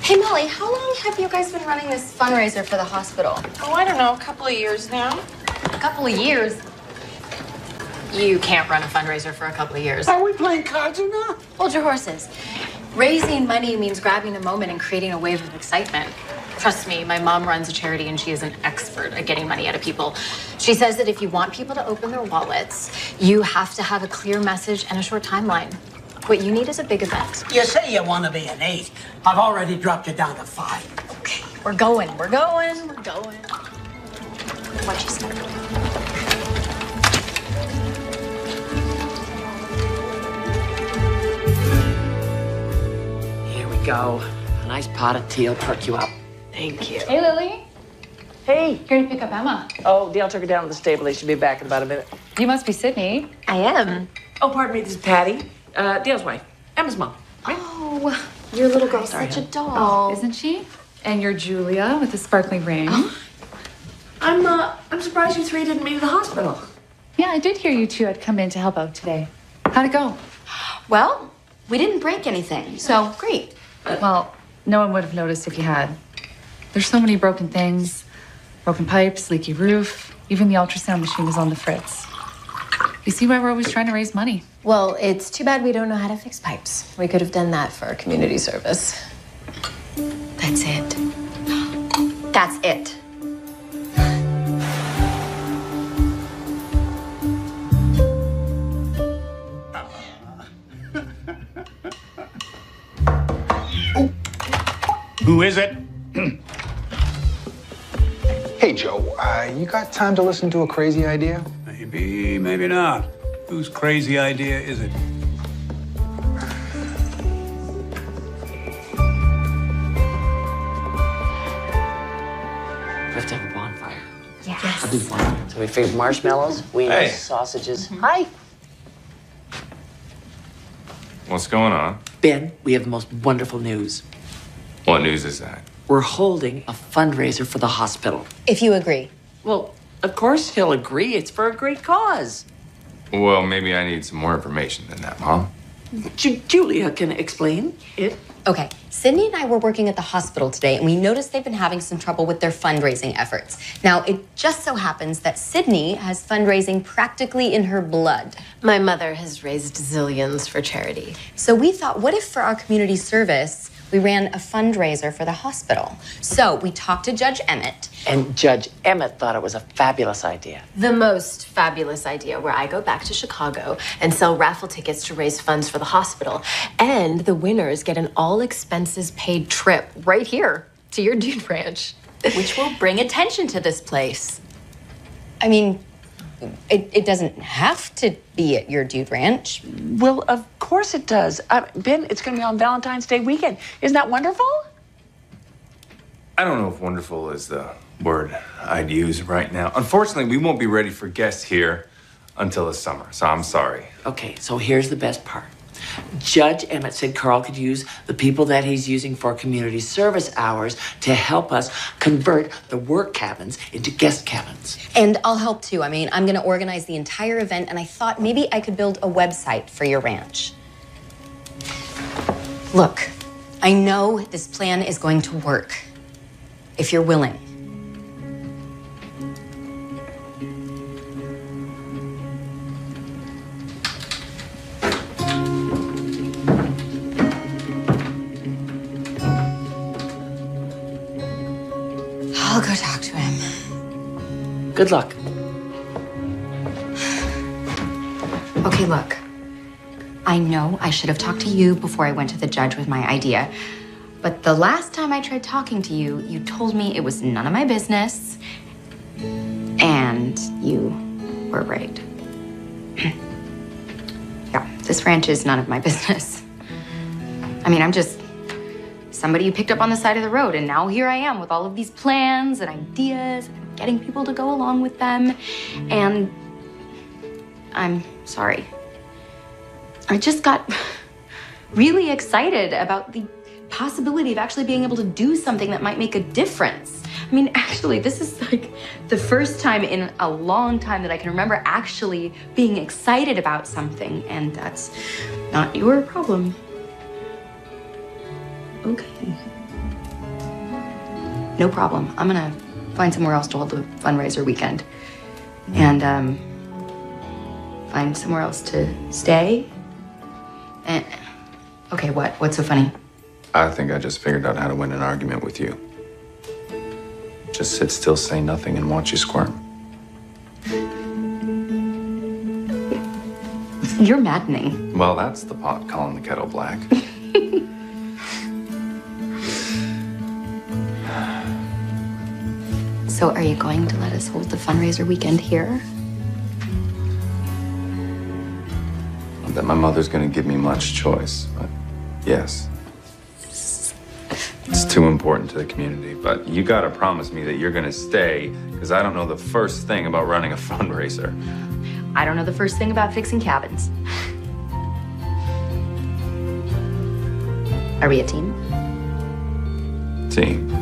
Speaker 8: Hey, Molly, how long have you guys been running this fundraiser for the hospital?
Speaker 20: Oh, I don't know, a couple of years now.
Speaker 11: A couple of years? You can't run a fundraiser for a couple of years.
Speaker 19: Are we playing cards or not?
Speaker 11: Hold your horses. Raising money means grabbing a moment and creating a wave of excitement. Trust me, my mom runs a charity and she is an expert at getting money out of people. She says that if you want people to open their wallets, you have to have a clear message and a short timeline. What you need is a big event.
Speaker 19: You say you want to be an 8. I've already dropped you down to 5.
Speaker 11: Okay, we're going. What you said.
Speaker 10: Here we go. A nice pot of tea will perk you up. Thank you.
Speaker 20: Hey, Lily.
Speaker 10: Hey.
Speaker 20: Here to pick up Emma.
Speaker 10: Oh, Dale took her down to the stable. They should be back in about a minute.
Speaker 20: You must be Sydney.
Speaker 11: I am.
Speaker 10: Oh, pardon me. This is Patty. Dale's wife. Emma's mom. Right?
Speaker 11: Oh, your little girl's such a doll.
Speaker 20: Oh, isn't she? And you're Julia with the sparkly ring.
Speaker 10: Oh. I'm surprised you three didn't meet at the hospital.
Speaker 20: Yeah, I did hear you two had come in to help out today. How'd it go?
Speaker 8: Well, we didn't break anything, so great.
Speaker 20: Well, no one would have noticed if you had. There's so many broken things. Broken pipes, leaky roof. Even the ultrasound machine is on the fritz. You see why we're always trying to raise money.
Speaker 11: Well, it's too bad we don't know how to fix pipes. We could have done that for our community service. That's it.
Speaker 8: That's it.
Speaker 4: Who is it?
Speaker 15: Hey, Joe, you got time to listen to a crazy idea?
Speaker 4: Maybe, maybe not. Whose crazy idea is it?
Speaker 10: We have to have a bonfire.
Speaker 11: Yes.
Speaker 10: I'll do one. So we figured marshmallows, wieners,
Speaker 12: Hey.
Speaker 10: sausages. Hi.
Speaker 12: What's going on?
Speaker 10: Ben, we have the most wonderful news.
Speaker 12: What news is that?
Speaker 10: We're holding a fundraiser for the hospital.
Speaker 11: If you agree.
Speaker 10: Well, of course he'll agree. It's for a great cause.
Speaker 12: Well, maybe I need some more information than that, Mom.
Speaker 10: Julia can explain it.
Speaker 11: Okay, Sydney and I were working at the hospital today, and we noticed they've been having some trouble with their fundraising efforts. Now, it just so happens that Sydney has fundraising practically in her blood.
Speaker 6: My mother has raised zillions for charity.
Speaker 11: So we thought, what if for our community service, we ran a fundraiser for the hospital? So we talked to Judge Emmett.
Speaker 10: And Judge Emmett thought it was a fabulous idea.
Speaker 6: The most fabulous idea, where I go back to Chicago and sell raffle tickets to raise funds for the hospital. And the winners get an all-expenses-paid trip right here to your dude ranch.
Speaker 8: Which will bring attention to this place.
Speaker 11: I mean, it doesn't have to be at your dude ranch.
Speaker 10: Well, of course it does. Ben, it's going to be on Valentine's Day weekend. Isn't that wonderful?
Speaker 12: I don't know if wonderful is the word I'd use right now. Unfortunately, we won't be ready for guests here until the summer, so I'm sorry.
Speaker 10: Okay, so here's the best part. Judge Emmett said Carl could use the people that he's using for community service hours to help us convert the work cabins into guest cabins.
Speaker 21: And I'll help too. I mean, I'm gonna organize the entire event, and I thought maybe I could build a website for your ranch. Look, I know this plan is going to work if you're willing. I'll go talk to him.
Speaker 10: Good luck.
Speaker 21: Okay, look. I know I should have talked to you before I went to the judge with my idea. But the last time I tried talking to you, you told me it was none of my business. And you were right. Yeah, this ranch is none of my business. I mean, I'm just somebody you picked up on the side of the road, and now here I am with all of these plans and ideas, and getting people to go along with them, and I'm sorry. I just got really excited about the possibility of actually being able to do something that might make a difference. I mean, actually, this is like the first time in a long time that I can remember actually being excited about something, and that's not your problem. Okay. No problem. I'm gonna find somewhere else to hold the fundraiser weekend. And, find somewhere else to stay. And, okay, what? What's so funny?
Speaker 18: I think I just figured out how to win an argument with you. Just sit still, say nothing, and watch you squirm.
Speaker 21: You're maddening.
Speaker 18: Well, that's the pot calling the kettle black.
Speaker 21: So are you going to let us hold the fundraiser weekend here?
Speaker 18: Not that my mother's gonna give me much choice, but yes. It's too important to the community, but you gotta promise me that you're gonna stay, because I don't know the first thing about running a fundraiser.
Speaker 21: I don't know the first thing about fixing cabins. Are we a team?
Speaker 18: Team.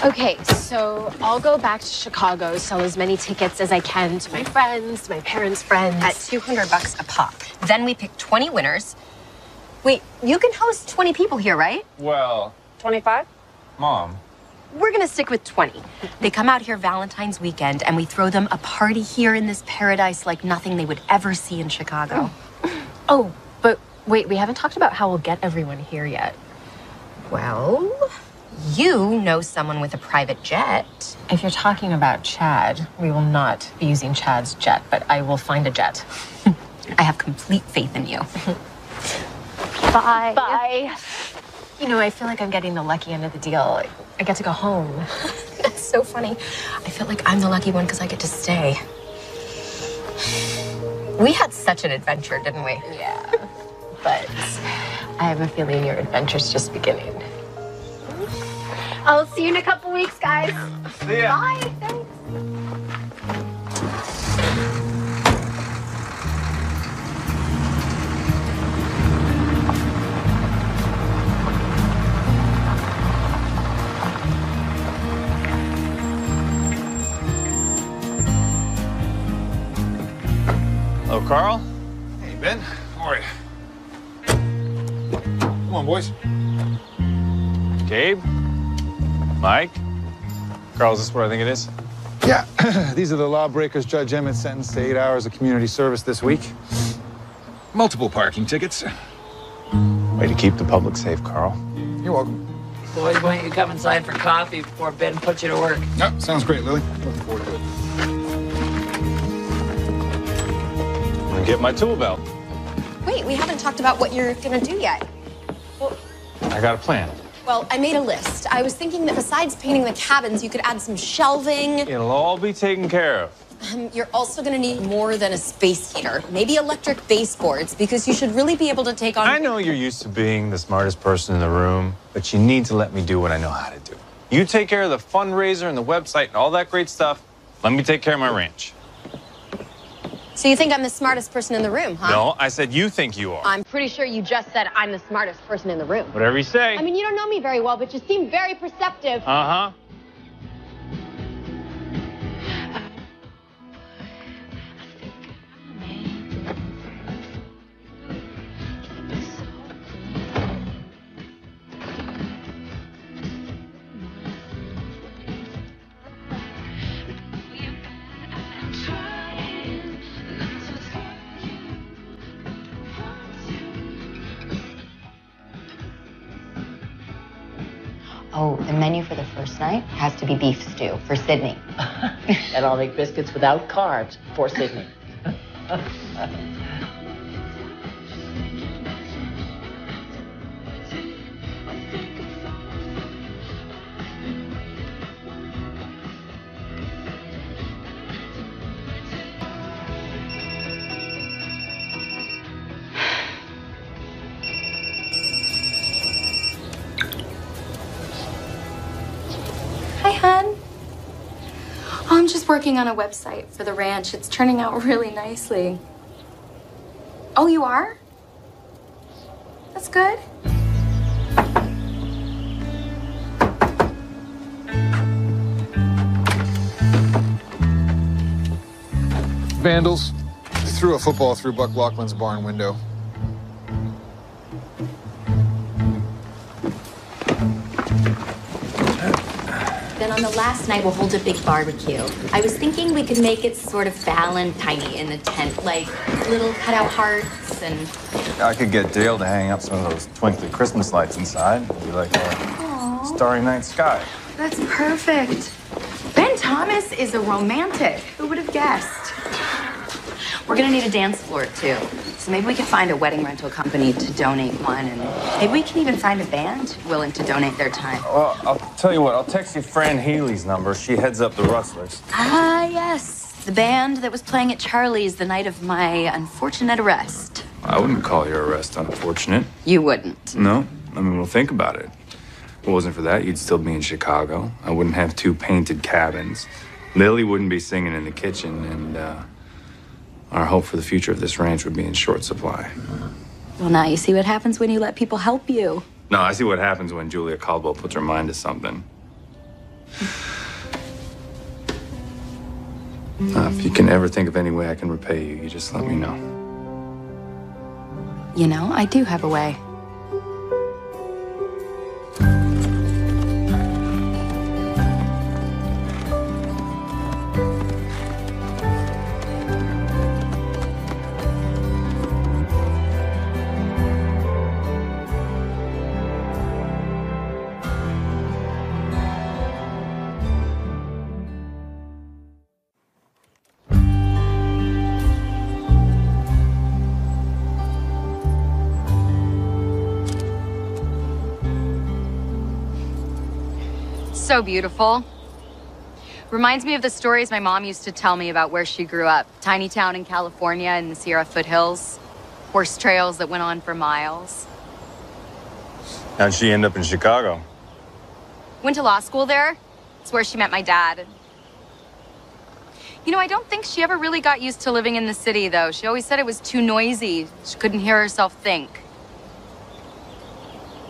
Speaker 6: Okay, so I'll go back to Chicago, sell as many tickets as I can to my friends, to my parents' friends.
Speaker 21: At $200 a pop. Then we pick 20 winners. Wait, you can host 20 people here, right?
Speaker 9: Well,
Speaker 6: 25?
Speaker 9: Mom.
Speaker 21: We're gonna stick with 20. They come out here Valentine's weekend, and we throw them a party here in this paradise like nothing they would ever see in Chicago.
Speaker 6: Oh, but wait, we haven't talked about how we'll get everyone here yet.
Speaker 21: Well, you know someone with a private jet.
Speaker 6: If you're talking about Chad, we will not be using Chad's jet, but I will find a jet.
Speaker 21: I have complete faith in you.
Speaker 6: Bye. Bye. You know, I feel like I'm getting the lucky end of the deal. I get to go home.
Speaker 21: That's so funny. I feel like I'm the lucky one because I get to stay. We had such an adventure, didn't we?
Speaker 6: Yeah. But I have a feeling your adventure's just beginning. I'll see you in a couple weeks, guys.
Speaker 9: See ya.
Speaker 6: Bye. Thanks.
Speaker 9: Hello, Carl.
Speaker 15: Hey, Ben. How are you? Come on, boys.
Speaker 9: Gabe. Mike. Carl, is this what I think it is?
Speaker 15: Yeah, these are the lawbreakers Judge Emmett sentenced to 8 hours of community service this week. Multiple parking tickets.
Speaker 18: Way to keep the public safe, Carl.
Speaker 15: You're welcome.
Speaker 10: Boy, why don't you come inside for coffee before Ben puts you to work?
Speaker 15: Yep, sounds great, Lily. Looking forward to it.
Speaker 9: I'm gonna get my tool belt.
Speaker 21: Wait, we haven't talked about what you're gonna do yet.
Speaker 9: I got a plan.
Speaker 21: Well, I made a list. I was thinking that besides painting the cabins, you could add some shelving.
Speaker 9: It'll all be taken care of.
Speaker 8: You're also gonna need more than a space heater. Maybe electric baseboards, because you should really be able to take on...
Speaker 18: I know you're used to being the smartest person in the room, but you need to let me do what I know how to do. You take care of the fundraiser and the website and all that great stuff. Let me take care of my ranch.
Speaker 8: So you think I'm the smartest person in the room, huh?
Speaker 18: No, I said you think you are.
Speaker 8: I'm pretty sure you just said I'm the smartest person in the room.
Speaker 18: Whatever you say.
Speaker 8: I mean, you don't know me very well, but you seem very perceptive.
Speaker 18: Uh-huh.
Speaker 21: Oh, the menu for the first night has to be beef stew for Sydney.
Speaker 10: And I'll make biscuits without carbs for Sydney.
Speaker 21: Hi, hon. Oh, I'm just working on a website for the ranch. It's turning out really nicely. Oh, you are? That's good.
Speaker 15: Vandals threw a football through Buck Laughlin's barn window.
Speaker 21: Then on the last night, we'll hold a big barbecue. I was thinking we could make it sort of Valentine-y in the tent, like little cutout hearts and...
Speaker 18: I could get Dale to hang up some of those twinkly Christmas lights inside. It'd be like a starry night sky.
Speaker 21: That's perfect. Ben Thomas is a romantic. Who would have guessed? We're gonna need a dance floor, too. So maybe we could find a wedding rental company to donate one, and maybe we can even find a band willing to donate their time.
Speaker 18: Well, I'll tell you what, I'll text you Fran Healy's number. She heads up the Rustlers.
Speaker 21: Ah, yes. The band that was playing at Charlie's the night of my unfortunate arrest.
Speaker 18: I wouldn't call your arrest unfortunate.
Speaker 21: You wouldn't.
Speaker 18: No. I mean, well, think about it. If it wasn't for that, you'd still be in Chicago. I wouldn't have 2 painted cabins. Lily wouldn't be singing in the kitchen, and our hope for the future of this ranch would be in short supply.
Speaker 21: Well, now you see what happens when you let people help you.
Speaker 18: No, I see what happens when Julia Caldwell puts her mind to something. If you can ever think of any way I can repay you, you just let me know.
Speaker 21: You know, I do have a way. So beautiful. Reminds me of the stories my mom used to tell me about where she grew up. Tiny town in California in the Sierra foothills. Horse trails that went on for miles.
Speaker 18: How'd she end up in Chicago?
Speaker 21: Went to law school there. It's where she met my dad. You know, I don't think she ever really got used to living in the city, though. She always said it was too noisy. She couldn't hear herself think.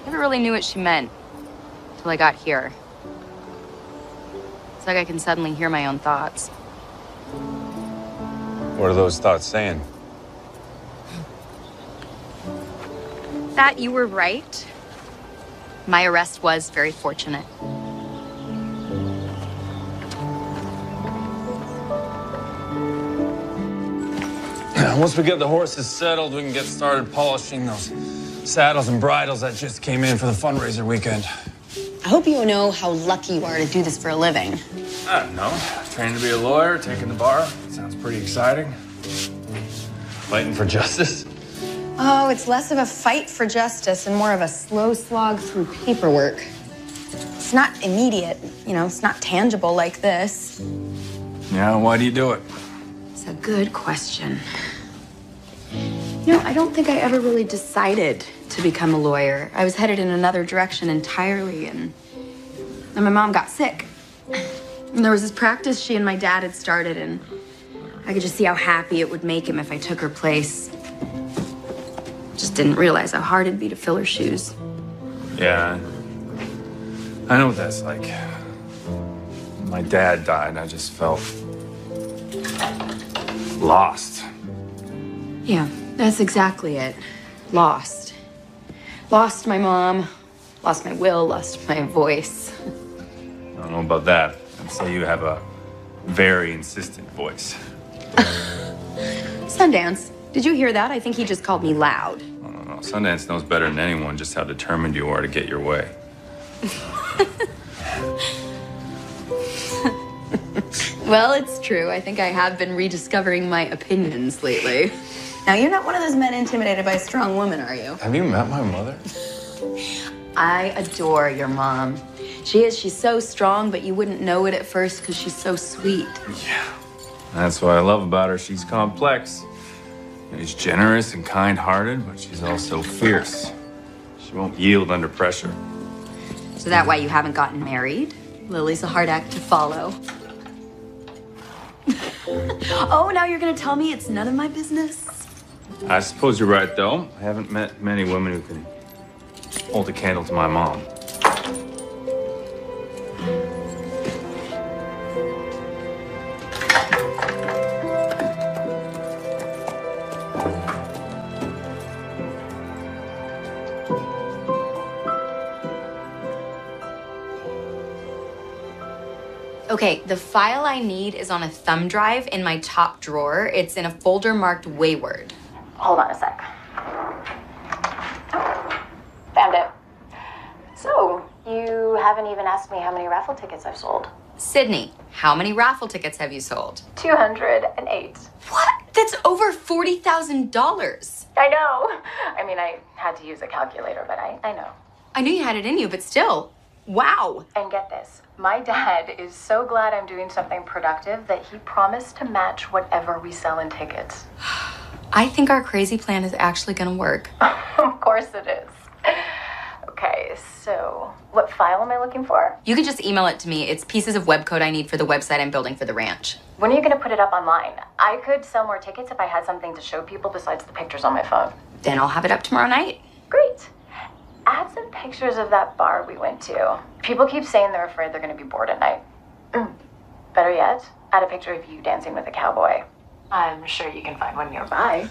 Speaker 21: Never really knew what she meant till I got here. It's like I can suddenly hear my own thoughts.
Speaker 18: What are those thoughts saying?
Speaker 21: That you were right. My arrest was very fortunate.
Speaker 18: Once we get the horses settled, we can get started polishing those saddles and bridles that just came in for the fundraiser weekend.
Speaker 8: I hope you know how lucky you are to do this for a living.
Speaker 18: I don't know. Training to be a lawyer, taking the bar. Sounds pretty exciting. Fighting for justice.
Speaker 8: Oh, it's less of a fight for justice and more of a slow slog through paperwork. It's not immediate, you know, it's not tangible like this.
Speaker 18: Yeah, why do you do it?
Speaker 21: It's a good question. You know, I don't think I ever really decided to become a lawyer. I was headed in another direction entirely, and then my mom got sick. And there was this practice she and my dad had started, and I could just see how happy it would make him if I took her place. Just didn't realize how hard it'd be to fill her shoes.
Speaker 18: Yeah, I know what that's like. When my dad died, I just felt lost.
Speaker 21: Yeah, that's exactly it. Lost. Lost my mom, lost my will, lost my voice.
Speaker 18: I don't know about that. I'd say you have a very insistent voice.
Speaker 21: Sundance, did you hear that? I think he just called me loud.
Speaker 18: No, Sundance knows better than anyone just how determined you are to get your way.
Speaker 21: Well, it's true. I think I have been rediscovering my opinions lately. Now, you're not one of those men intimidated by a strong woman, are you?
Speaker 18: Have you met my mother?
Speaker 21: I adore your mom. She's so strong, but you wouldn't know it at first because she's so sweet.
Speaker 18: Yeah. That's what I love about her. She's complex. She's generous and kind-hearted, but she's also fierce. She won't yield under pressure.
Speaker 21: So that's why you haven't gotten married? Lily's a hard act to follow. Oh, now you're gonna tell me it's none of my business?
Speaker 18: I suppose you're right, though. I haven't met many women who can hold a candle to my mom.
Speaker 21: Okay, the file I need is on a thumb drive in my top drawer. It's in a folder marked Wayward. Hold on a sec. Found it. So, you haven't even asked me how many raffle tickets I've sold. Sydney, how many raffle tickets have you sold? 208. What? That's over $40,000. I know. I mean, I had to use a calculator, but I know. I knew you had it in you, but still. Wow. And get this. My dad is so glad I'm doing something productive that he promised to match whatever we sell in tickets. I think our crazy plan is actually going to work. Of course it is. Okay, so what file am I looking for? You can just email it to me. It's pieces of web code I need for the website I'm building for the ranch. When are you going to put it up online? I could sell more tickets if I had something to show people besides the pictures on my phone. Then I'll have it up tomorrow night. Great. Add some pictures of that bar we went to. People keep saying they're afraid they're going to be bored at night. Better yet, add a picture of you dancing with a cowboy. I'm sure you can find one nearby.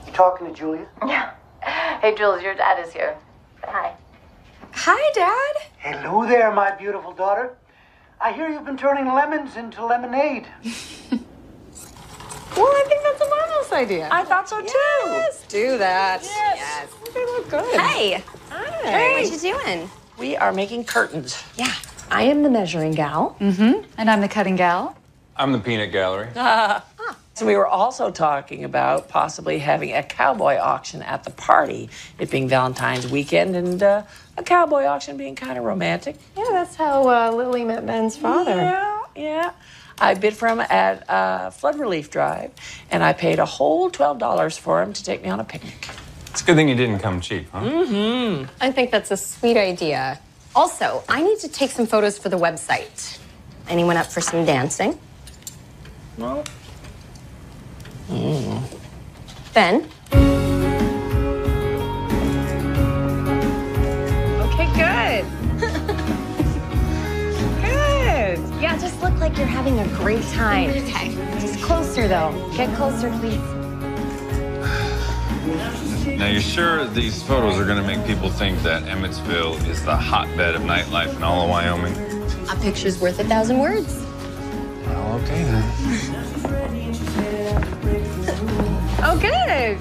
Speaker 19: You talking to Julia?
Speaker 21: Yeah. Hey, Jules, your dad is here. Say hi. Hi, Dad.
Speaker 19: Hello there, my beautiful daughter. I hear you've been turning lemons into lemonade.
Speaker 5: Well, I think that's a marvelous idea.
Speaker 20: I thought so too.
Speaker 5: Yes, do that.
Speaker 20: Yes.
Speaker 5: They look good.
Speaker 8: Hey.
Speaker 5: Hi.
Speaker 8: Hey, what you doing?
Speaker 10: We are making curtains.
Speaker 5: Yeah. I am the measuring gal.
Speaker 20: Mm-hmm. And I'm the cutting gal.
Speaker 18: I'm the peanut gallery.
Speaker 10: So we were also talking about possibly having a cowboy auction at the party, it being Valentine's weekend, and a cowboy auction being kind of romantic.
Speaker 5: Yeah, that's how Lily met Ben's father.
Speaker 10: Yeah. I bid for him at Flood Relief Drive, and I paid a whole $12 for him to take me on a picnic.
Speaker 18: It's a good thing you didn't come cheap, huh?
Speaker 5: Mm-hmm. I think that's a sweet idea.
Speaker 8: Also, I need to take some photos for the website. Anyone up for some dancing?
Speaker 10: Well.
Speaker 8: Ben?
Speaker 5: Okay, good. Good.
Speaker 8: Yeah, just look like you're having a great time. Okay. Just closer, though. Get closer, please.
Speaker 18: Now, you're sure these photos are going to make people think that Emmetsville is the hotbed of nightlife in all of Wyoming?
Speaker 8: A picture's worth 1,000 words.
Speaker 18: Well, okay then.
Speaker 5: Oh, good.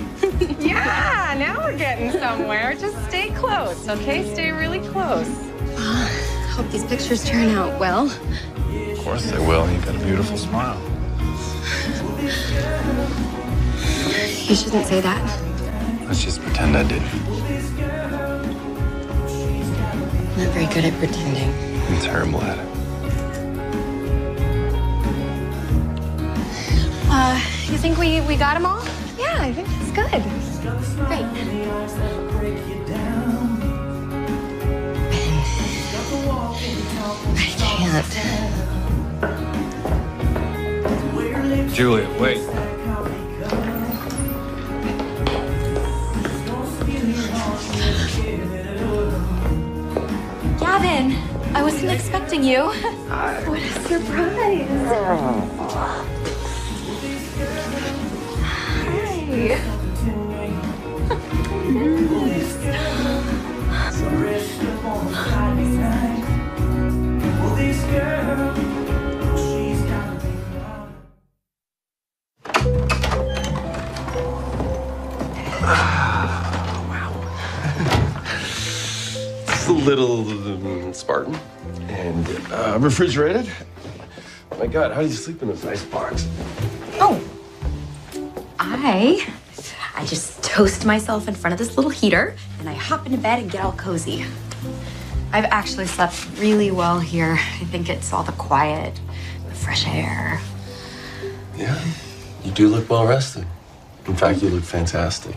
Speaker 5: Yeah, now we're getting somewhere. Just stay close, okay? Stay really close.
Speaker 8: Hope these pictures turn out well.
Speaker 18: Of course they will. You've got a beautiful smile.
Speaker 8: You shouldn't say that.
Speaker 18: Let's just pretend I didn't.
Speaker 8: I'm not very good at pretending.
Speaker 18: I'm terrible at it.
Speaker 11: You think we got them all? Yeah, I think it's good. Great.
Speaker 20: I can't.
Speaker 18: Julia, wait.
Speaker 11: Gavin, I wasn't expecting you. What a surprise. Hi.
Speaker 2: It's a little Spartan and refrigerated. My God, how do you sleep in this ice box?
Speaker 8: Oh, I just toast myself in front of this little heater and I hop into bed and get all cozy. I've actually slept really well here. I think it's all the quiet, the fresh air.
Speaker 2: Yeah, you do look well rested. In fact, you look fantastic.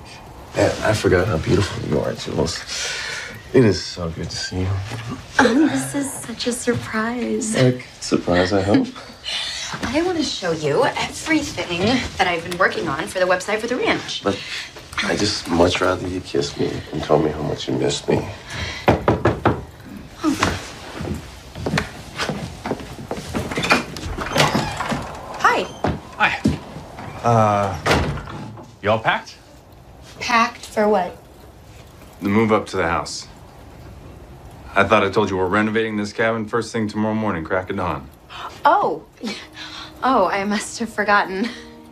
Speaker 2: And I forgot how beautiful you are, Jules. It is so good to see you.
Speaker 8: This is such a surprise.
Speaker 2: Like, surprise, I hope.
Speaker 8: I want to show you everything that I've been working on for the website for the ranch.
Speaker 2: But I just much rather you kiss me and tell me how much you miss me.
Speaker 8: Hi.
Speaker 18: You all packed?
Speaker 8: Packed for what?
Speaker 18: The move up to the house. I thought I told you we're renovating this cabin first thing tomorrow morning, crack of dawn.
Speaker 8: Oh. Oh, I must have forgotten.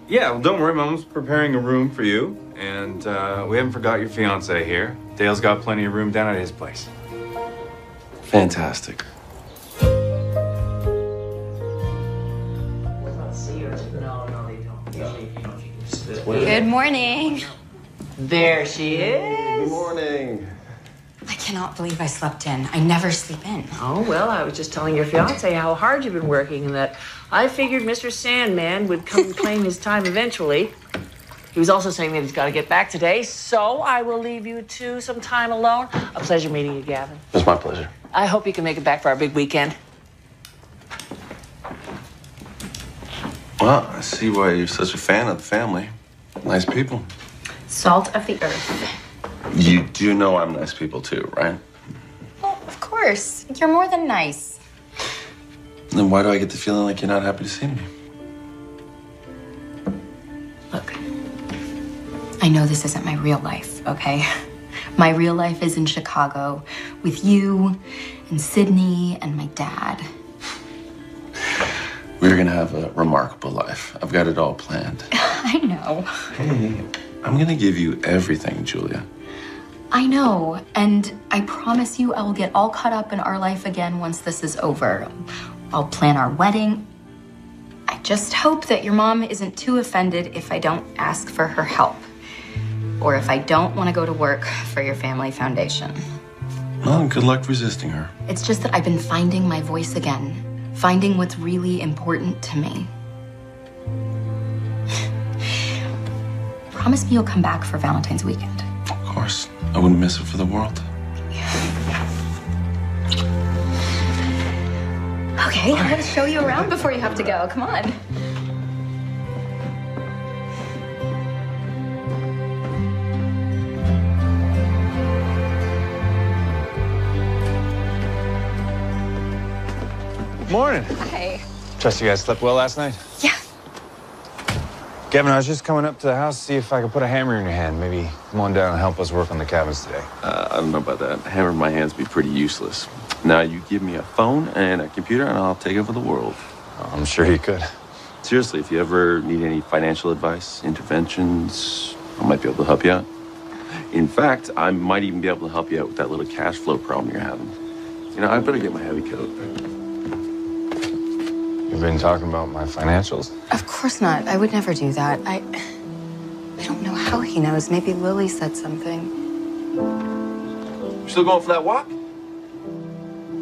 Speaker 18: Yeah, well, don't worry, Mom's preparing a room for you. And we haven't forgot your fiance here. Dale's got plenty of room down at his place.
Speaker 2: Fantastic.
Speaker 8: Good morning.
Speaker 10: There she is.
Speaker 2: Good morning.
Speaker 8: I cannot believe I slept in. I never sleep in.
Speaker 10: Oh, well, I was just telling your fiance how hard you've been working and that I figured Mr. Sandman would come and claim his time eventually. He was also saying that he's got to get back today, so I will leave you two some time alone. A pleasure meeting you, Gavin.
Speaker 2: It was my pleasure.
Speaker 10: I hope you can make it back for our big weekend.
Speaker 2: Well, I see why you're such a fan of the family. Nice people.
Speaker 8: Salt of the earth.
Speaker 2: You do know I'm nice people too, right?
Speaker 8: Well, of course. You're more than nice.
Speaker 2: Then why do I get the feeling like you're not happy to see me?
Speaker 8: Look, I know this isn't my real life, okay? My real life is in Chicago with you and Sydney and my dad.
Speaker 2: We're gonna have a remarkable life. I've got it all planned.
Speaker 8: I know.
Speaker 2: Hey, I'm gonna give you everything, Julia.
Speaker 8: I know, and I promise you I will get all caught up in our life again once this is over. I'll plan our wedding. I just hope that your mom isn't too offended if I don't ask for her help, or if I don't want to go to work for your family foundation.
Speaker 2: Well, good luck resisting her.
Speaker 8: It's just that I've been finding my voice again, finding what's really important to me. Promise me you'll come back for Valentine's weekend.
Speaker 2: Of course. I wouldn't miss it for the world.
Speaker 8: Okay, I want to show you around before you have to go. Come on.
Speaker 15: Morning.
Speaker 8: Hi.
Speaker 15: Trust you guys slept well last night?
Speaker 8: Yeah.
Speaker 15: Gavin, I was just coming up to the house to see if I could put a hammer in your hand. Maybe come on down and help us work on the cabins today.
Speaker 2: I don't know about that. A hammer in my hands would be pretty useless. Now you give me a phone and a computer and I'll take over the world.
Speaker 15: Oh, I'm sure you could.
Speaker 2: Seriously, if you ever need any financial advice, interventions, I might be able to help you out. In fact, I might even be able to help you out with that little cash flow problem you're having. You know, I better get my heavy coat.
Speaker 15: You've been talking about my financials?
Speaker 8: Of course not. I would never do that. I don't know how he knows. Maybe Lily said something.
Speaker 2: You still going for that walk?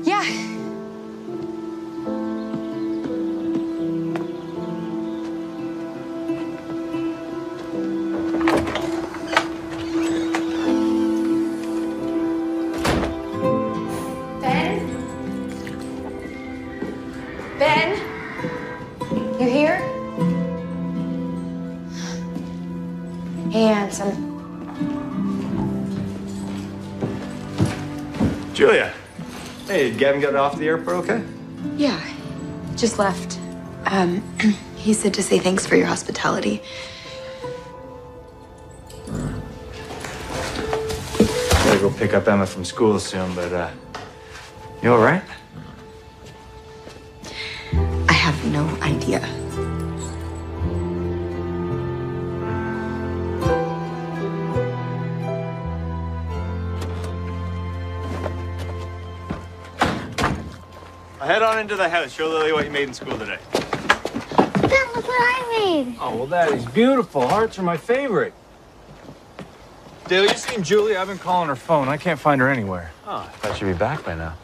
Speaker 8: Yeah.
Speaker 18: Julia. Hey, did Gavin get off the airport okay?
Speaker 8: Yeah, just left. He said to say thanks for your hospitality.
Speaker 18: Gotta go pick up Emma from school soon, but, you all right?
Speaker 8: I have no idea.
Speaker 18: I'll head on into the house. Show Lily what you made in school today.
Speaker 13: Dad, look what I made.
Speaker 18: Oh, well, that is beautiful. Hearts are my favorite. Dale, you seen Julie? I've been calling her phone. I can't find her anywhere. Oh, I thought she'd be back by now.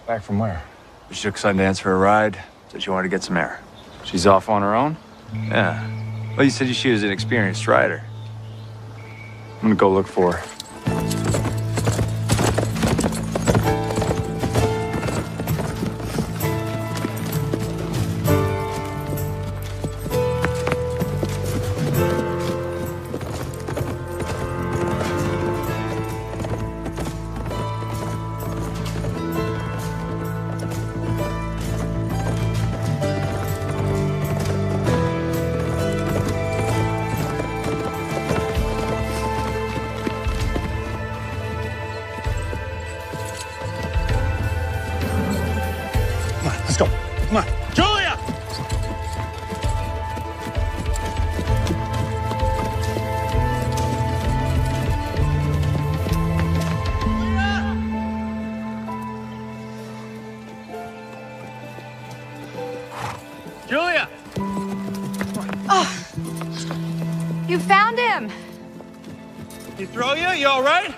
Speaker 18: Back from where? She took Sundance for a ride. Said she wanted to get some air. She's off on her own? Yeah. Well, you said she was an experienced rider. I'm gonna go look for her.
Speaker 4: Come on. Julia!
Speaker 18: Julia!
Speaker 8: Oh, you found him.
Speaker 18: You throw you? You all right?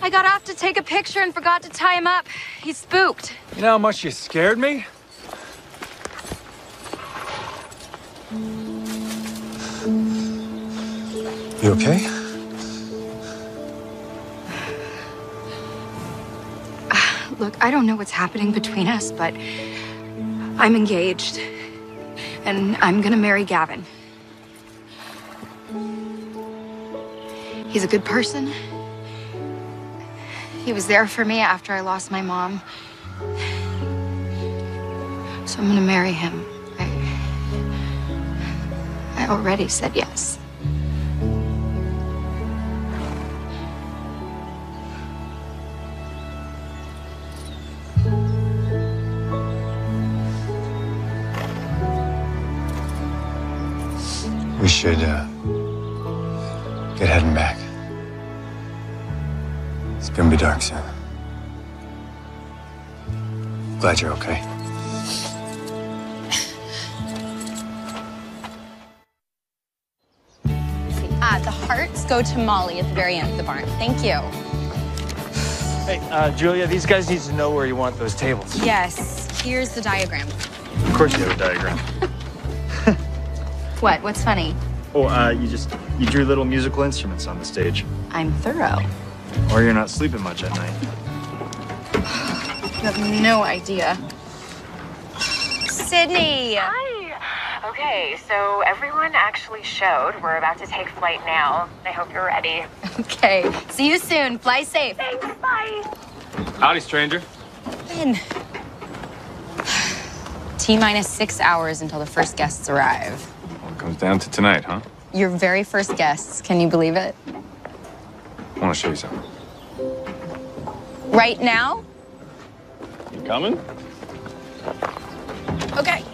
Speaker 8: I got off to take a picture and forgot to tie him up. He's spooked.
Speaker 18: You know how much you scared me? You okay?
Speaker 8: Look, I don't know what's happening between us, but I'm engaged. And I'm gonna marry Gavin. He's a good person. He was there for me after I lost my mom. So I'm gonna marry him. I already said yes.
Speaker 18: We should, get heading back. It's gonna be dark soon. Glad you're okay.
Speaker 3: The hearts go to Molly at the very end of the barn. Thank you.
Speaker 18: Hey, Julia, these guys need to know where you want those tables.
Speaker 3: Yes, here's the diagram.
Speaker 18: Of course you have a diagram.
Speaker 8: What? What's funny?
Speaker 18: Oh, you drew little musical instruments on the stage.
Speaker 8: I'm thorough.
Speaker 18: Or you're not sleeping much at night.
Speaker 8: You have no idea.
Speaker 3: Sydney!
Speaker 6: Hi! Okay, so everyone actually showed. We're about to take flight now. I hope you're ready.
Speaker 8: Okay. See you soon. Fly safe.
Speaker 6: Thanks, bye.
Speaker 18: Howdy, stranger.
Speaker 3: Ben. T-minus 6 hours until the first guests arrive.
Speaker 18: Well, it comes down to tonight, huh?
Speaker 3: Your very first guests. Can you believe it?
Speaker 18: I want to show you something.
Speaker 3: Right now?
Speaker 18: You coming?
Speaker 3: Okay.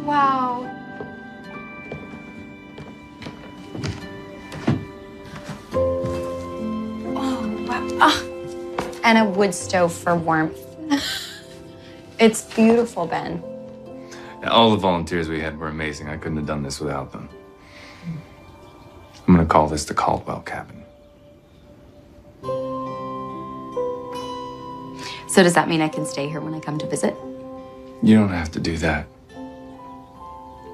Speaker 8: Wow. Oh, wow. Ah.
Speaker 3: And a wood stove for warmth. It's beautiful, Ben.
Speaker 18: All the volunteers we had were amazing. I couldn't have done this without them. I'm gonna call this the Caldwell Cabin.
Speaker 8: So does that mean I can stay here when I come to visit?
Speaker 18: You don't have to do that.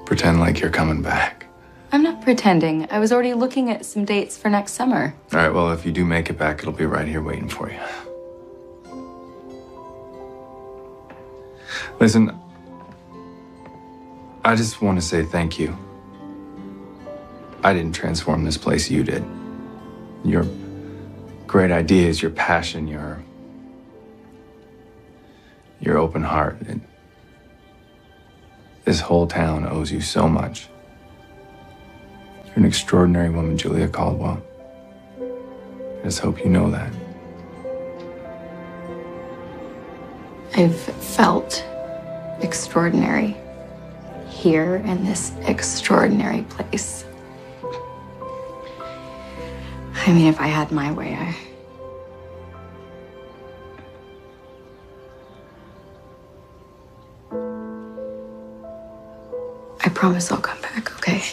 Speaker 18: Pretend like you're coming back.
Speaker 21: I'm not pretending. I was already looking at some dates for next summer.
Speaker 18: All right, well, if you do make it back, it'll be right here waiting for you. Listen, I just want to say thank you. I didn't transform this place, you did. Your great ideas, your passion, your open heart. This whole town owes you so much. You're an extraordinary woman, Julia Caldwell. I just hope you know that.
Speaker 21: I've felt extraordinary here in this extraordinary place. I mean, if I had my way, I promise I'll come back, okay?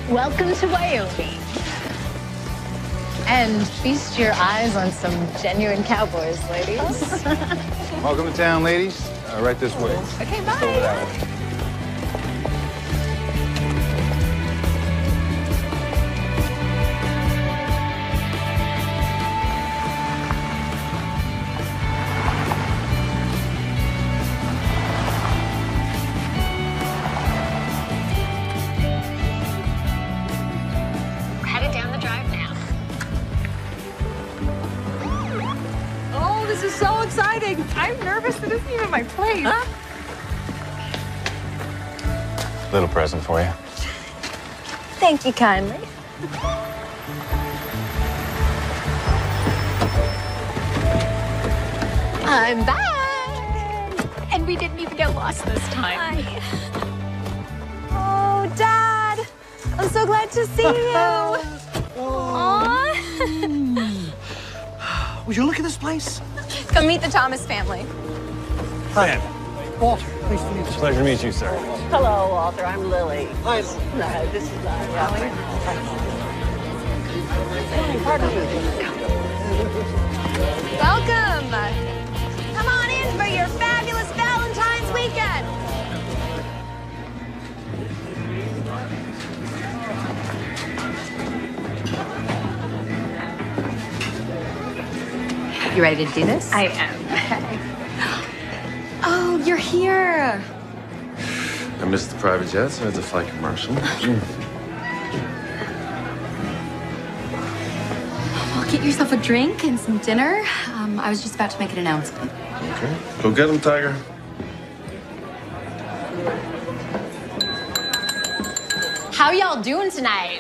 Speaker 5: Welcome to Wyoming. And feast your eyes on some genuine cowboys, ladies.
Speaker 15: Welcome to town, ladies. Right this way.
Speaker 5: Okay,
Speaker 15: Just over that way.
Speaker 5: We're headed down the drive now. Oh, this is so exciting. I'm nervous. It isn't even my place. Huh?
Speaker 18: Little present for you.
Speaker 5: Thank you kindly. I'm back. And we didn't even get lost this time. Hi. Oh, Dad. I'm so glad to see you. Aww.
Speaker 19: Would you look at this place?
Speaker 5: Come meet the Thomas family.
Speaker 19: Hi. Walter, nice to meet you.
Speaker 18: Pleasure to meet you, sir.
Speaker 14: Hello, Walter. I'm Lily.
Speaker 19: Hi.
Speaker 14: No, this is Raleigh. Pardon me.
Speaker 5: Welcome. Come on in for your fabulous Valentine's weekend.
Speaker 21: You ready to do this?
Speaker 5: I am. Okay.
Speaker 21: Oh, you're here.
Speaker 2: I missed the private jet, so I had to fly commercial.
Speaker 21: Well, get yourself a drink and some dinner. I was just about to make an announcement.
Speaker 2: Okay. Go get him, Tiger.
Speaker 11: How y'all doing tonight?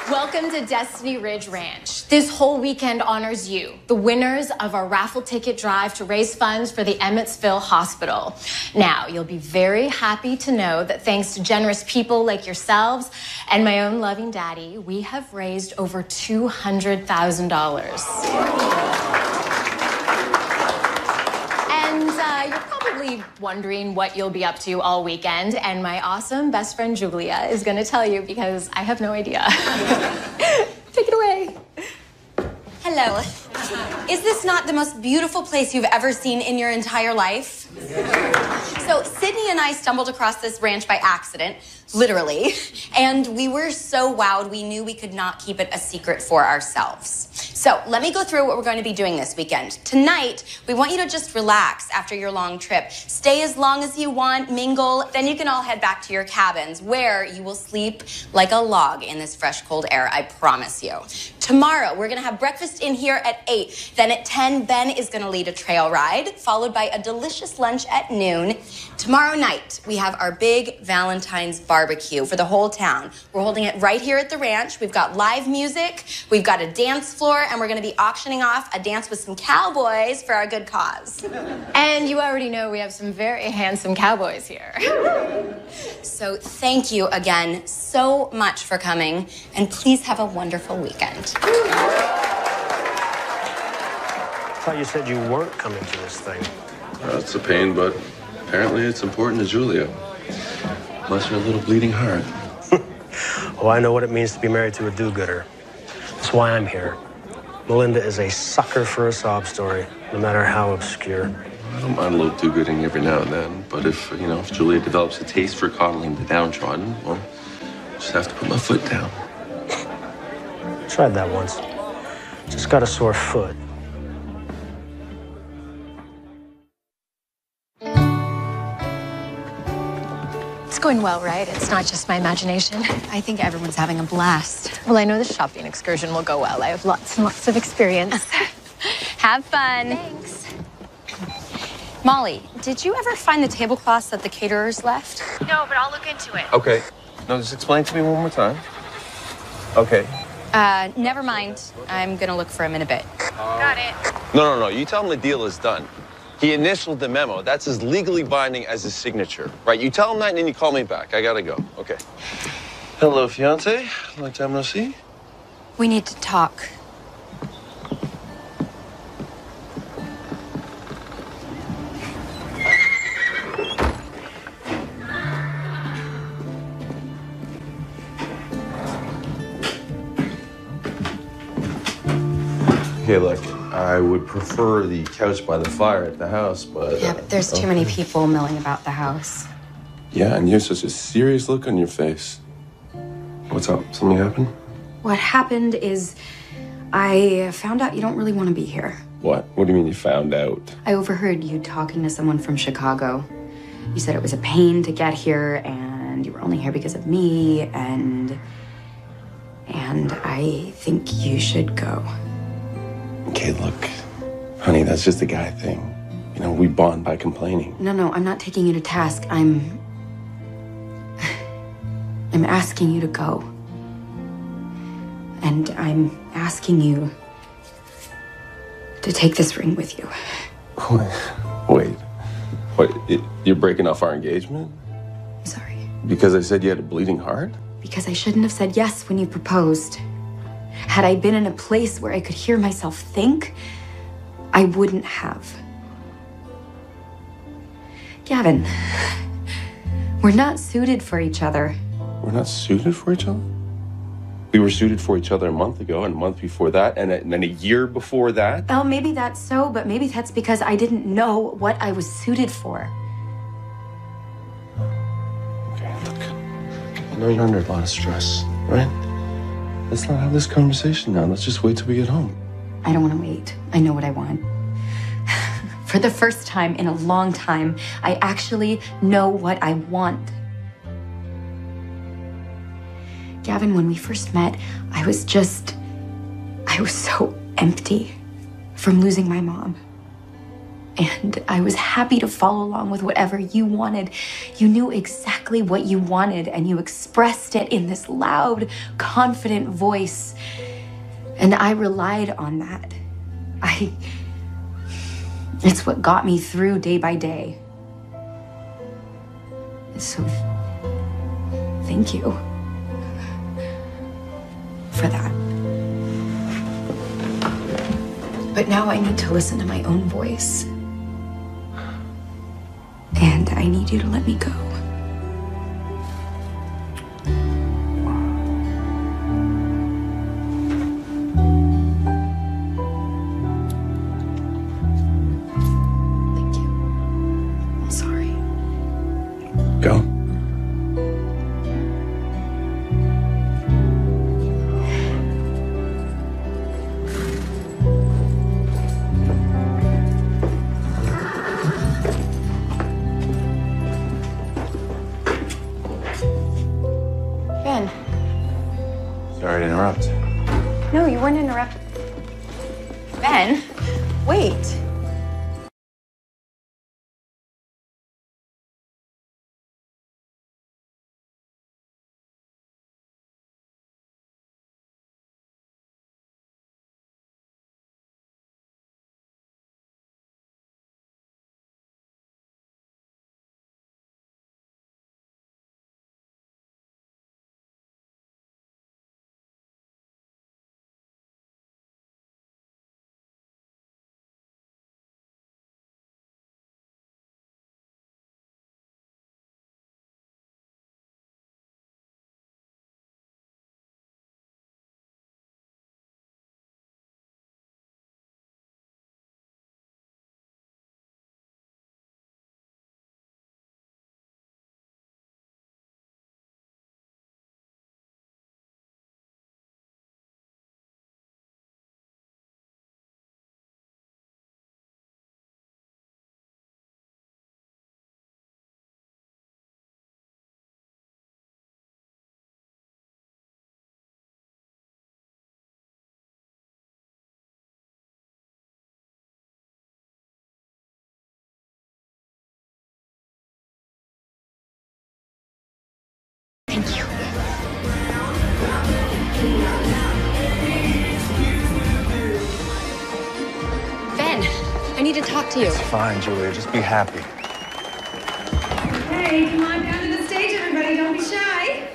Speaker 11: Welcome to Destiny Ridge Ranch. This whole weekend honors you, the winners of our raffle ticket drive to raise funds for the Emmetsville Hospital. Now, you'll be very happy to know that thanks to generous people like yourselves and my own loving daddy, we have raised over $200,000. You're probably wondering what you'll be up to all weekend, and my awesome best friend Julia is going to tell you because I have no idea. Take it away.
Speaker 21: Hello. Is this not the most beautiful place you've ever seen in your entire life? So Sydney and I stumbled across this ranch by accident, literally, and we were so wowed we knew we could not keep it a secret for ourselves. So let me go through what we're going to be doing this weekend. Tonight, we want you to just relax after your long trip. Stay as long as you want, mingle, then you can all head back to your cabins where you will sleep like a log in this fresh, cold air, I promise you. Tomorrow, we're going to have breakfast in here at 8. Then at 10, Ben is going to lead a trail ride, followed by a delicious lunch at noon. Tomorrow night, we have our big Valentine's barbecue for the whole town. We're holding it right here at the ranch. We've got live music, we've got a dance floor,
Speaker 16: and we're gonna be auctioning off a dance with some cowboys for our good cause.
Speaker 11: And you already know we have some very handsome cowboys here.
Speaker 16: So thank you again so much for coming, and please have a wonderful weekend.
Speaker 22: I thought you said you weren't coming to this thing.
Speaker 2: It's a pain, but apparently it's important to Julia. Bless her little bleeding heart.
Speaker 22: Well, I know what it means to be married to a do-gooder. That's why I'm here. Melinda is a sucker for a sob story, no matter how obscure.
Speaker 2: I don't mind a little do-gooding every now and then, but if Julia develops a taste for coddling the downtrodden, well, just have to put my foot down.
Speaker 22: Tried that once. Just got a sore foot.
Speaker 11: It's going well, right? It's not just my imagination.
Speaker 3: I think everyone's having a blast.
Speaker 11: Well, I know the shopping excursion will go well. I have lots and lots of experience.
Speaker 16: Have fun.
Speaker 11: Thanks.
Speaker 16: Molly, did you ever find the tablecloths that the caterers left?
Speaker 13: No, but I'll look into it.
Speaker 2: Okay. No, just explain to me one more time. Okay.
Speaker 16: Never mind. I'm gonna look for him in a bit.
Speaker 13: Got it.
Speaker 2: No. You tell him the deal is done. He initialed the memo. That's as legally binding as his signature. Right, you tell him that and then you call me back. I gotta go. Okay. Hello, fiance. Long time no see.
Speaker 16: We need to talk.
Speaker 2: Okay, look, I would prefer the couch by the fire at the house, but...
Speaker 21: Yeah, but there's too many people milling about the house.
Speaker 2: Yeah, and you have such a serious look on your face. What's up? Something happened?
Speaker 21: What happened is I found out you don't really want to be here.
Speaker 2: What? What do you mean you found out?
Speaker 21: I overheard you talking to someone from Chicago. You said it was a pain to get here and you were only here because of me and I think you should go.
Speaker 2: Okay, look, honey, that's just a guy thing. We bond by complaining.
Speaker 21: No, I'm not taking you to task. I'm asking you to go. And I'm asking you to take this ring with you.
Speaker 2: Wait. What, you're breaking off our engagement?
Speaker 21: I'm sorry.
Speaker 2: Because I said you had a bleeding heart?
Speaker 21: Because I shouldn't have said yes when you proposed. Had I been in a place where I could hear myself think, I wouldn't have. Gavin, we're not suited for each other.
Speaker 2: We're not suited for each other? We were suited for each other a month ago, and a month before that, and then a year before that.
Speaker 21: Oh, maybe that's so, but maybe that's because I didn't know what I was suited for.
Speaker 2: Okay, look. I know you're under a lot of stress, right? Let's not have this conversation now. Let's just wait till we get home.
Speaker 21: I don't want to wait. I know what I want. For the first time in a long time, I actually know what I want. Gavin, when we first met, I was so empty from losing my mom. And I was happy to follow along with whatever you wanted. You knew exactly what you wanted, and you expressed it in this loud, confident voice. And I relied on that. It's what got me through day by day. So, thank you for that. But now I need to listen to my own voice. And I need you to let me go. Thank you. I'm sorry.
Speaker 2: Go.
Speaker 21: Ben.
Speaker 2: Sorry to interrupt.
Speaker 21: No, you weren't interrupted. Ben, wait. Ben, I need to talk to you.
Speaker 18: It's fine, Julia. Just be happy.
Speaker 5: Hey, come on down to the stage, everybody. Don't be shy.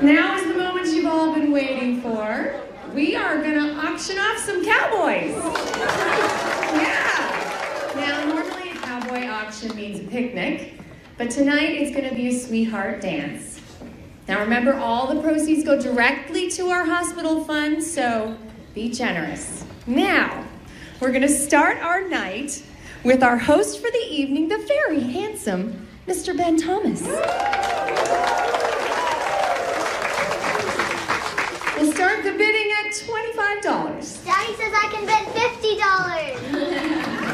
Speaker 5: Now is the moment you've all been waiting for. We are gonna auction off some cowboys. Yeah. Now, normally a cowboy auction means a picnic, but tonight it's gonna be a sweetheart dance. Now remember, all the proceeds go directly to our hospital fund, so be generous. Now, we're gonna start our night with our host for the evening, the very handsome Mr. Ben Thomas. We'll start the bidding at $25.
Speaker 7: Daddy says I can bet $50.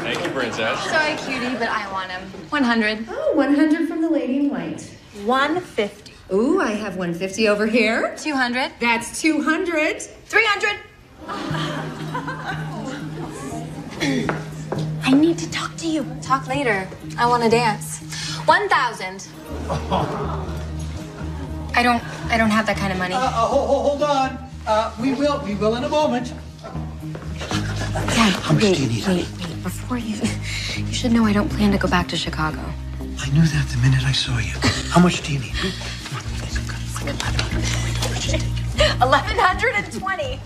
Speaker 12: Thank you, Princess.
Speaker 21: Sorry, cutie, but I want him. 100.
Speaker 5: Oh, 100 from the lady in white.
Speaker 21: 150.
Speaker 5: Ooh, I have 150 over here.
Speaker 21: 200.
Speaker 5: That's 200.
Speaker 21: 300. I need to talk to you.
Speaker 3: Talk later. I want to dance. 1,000.
Speaker 21: I don't have that kind of money.
Speaker 17: Hold on. We will in a moment.
Speaker 21: Dad,
Speaker 17: How much do you need?
Speaker 21: Wait. Before you should know I don't plan to go back to Chicago.
Speaker 17: I knew that the minute I saw you. How much do you need?
Speaker 21: 1,120.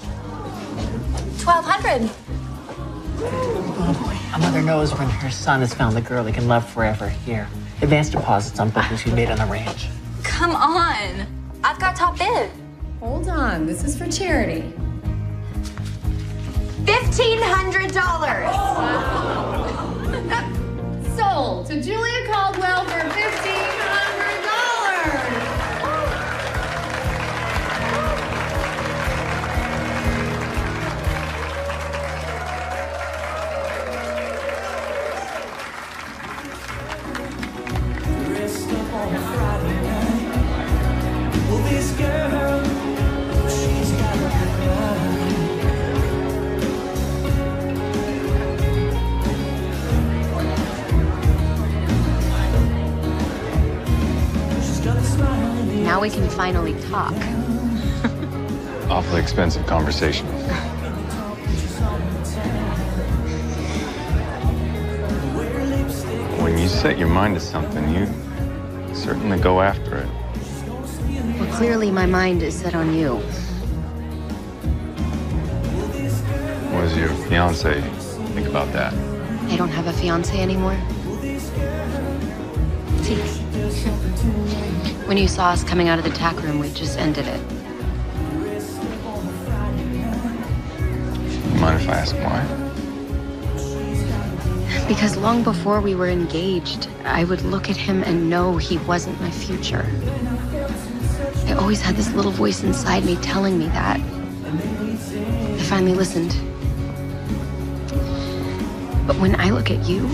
Speaker 21: 1,200.
Speaker 14: A mother knows when her son has found the girl he can love forever. Here, advance deposits on bookings we made on the ranch.
Speaker 3: Come on. I've got top bid.
Speaker 5: Hold on. This is for charity.
Speaker 21: $1,500.
Speaker 5: Sold to Julia Caldwell for $1,500.
Speaker 21: Now we can finally talk.
Speaker 18: Awfully expensive conversation. When you set your mind to something, you certainly go after it.
Speaker 21: Well, clearly my mind is set on you.
Speaker 18: What does your fiance think about that?
Speaker 21: I don't have a fiance anymore. See, when you saw us coming out of the tack room, we just ended it.
Speaker 18: Mind if I ask why?
Speaker 21: Because long before we were engaged, I would look at him and know he wasn't my future. I always had this little voice inside me telling me that. I finally listened. But when I look at you,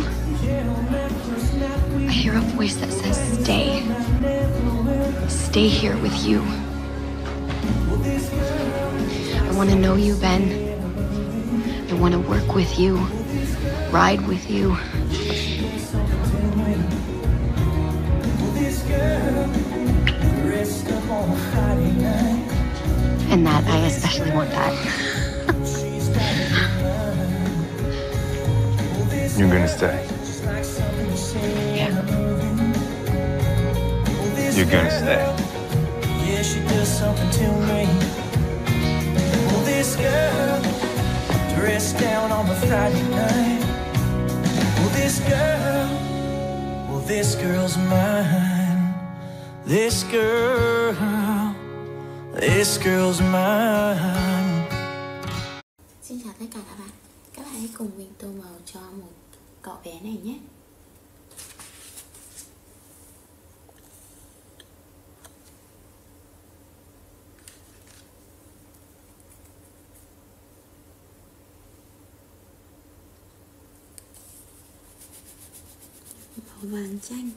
Speaker 21: I hear a voice that says, stay. Stay here with you. I want to know you, Ben. I want to work with you, ride with you. And that, I especially want that.
Speaker 18: You're gonna stay.
Speaker 21: Yeah.
Speaker 18: You're gonna stay.
Speaker 23: Yeah, she does something to me. Well, this girl dressed down on a Friday night. Well, this girl's mine. This girl's mine.
Speaker 13: Xin chào tất cả các bạn. Các bạn hãy cùng mình tô màu cho một cậu bé này nhé. Màu vàng chanh.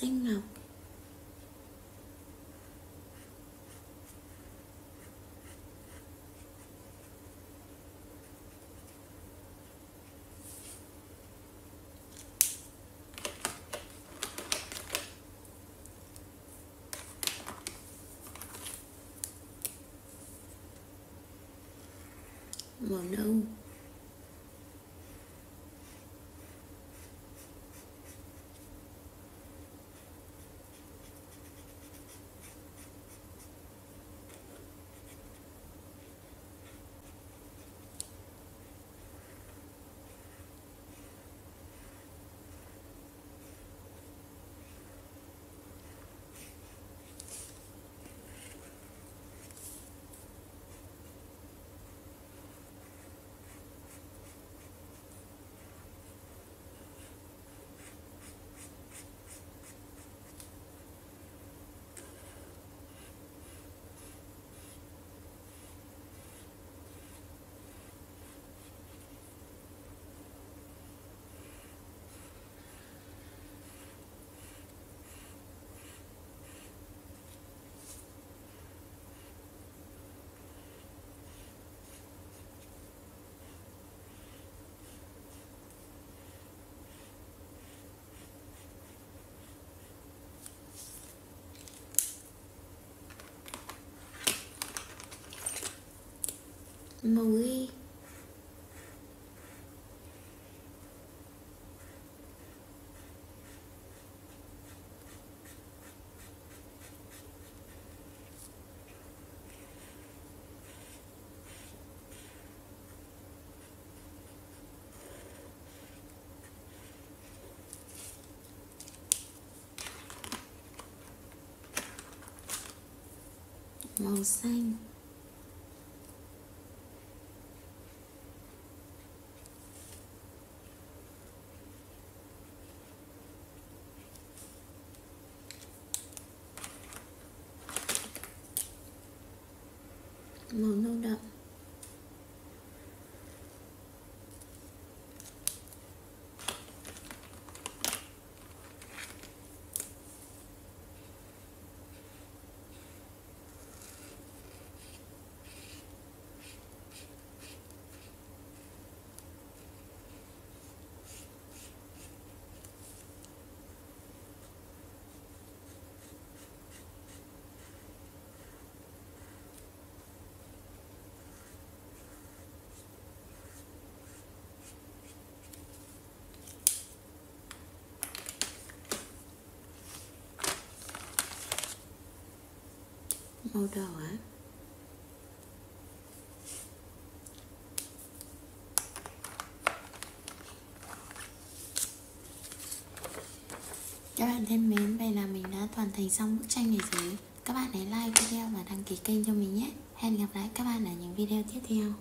Speaker 1: xinh Ngọc. Màu nâu. Màu ghi. Màu xanh. Màu nâu đậm. Màu đỏ á. Các bạn thân mến, vậy là mình đã hoàn thành xong bức tranh này rồi. Các bạn hãy like video và đăng ký kênh cho mình nhé. Hẹn gặp lại các bạn ở những video tiếp theo.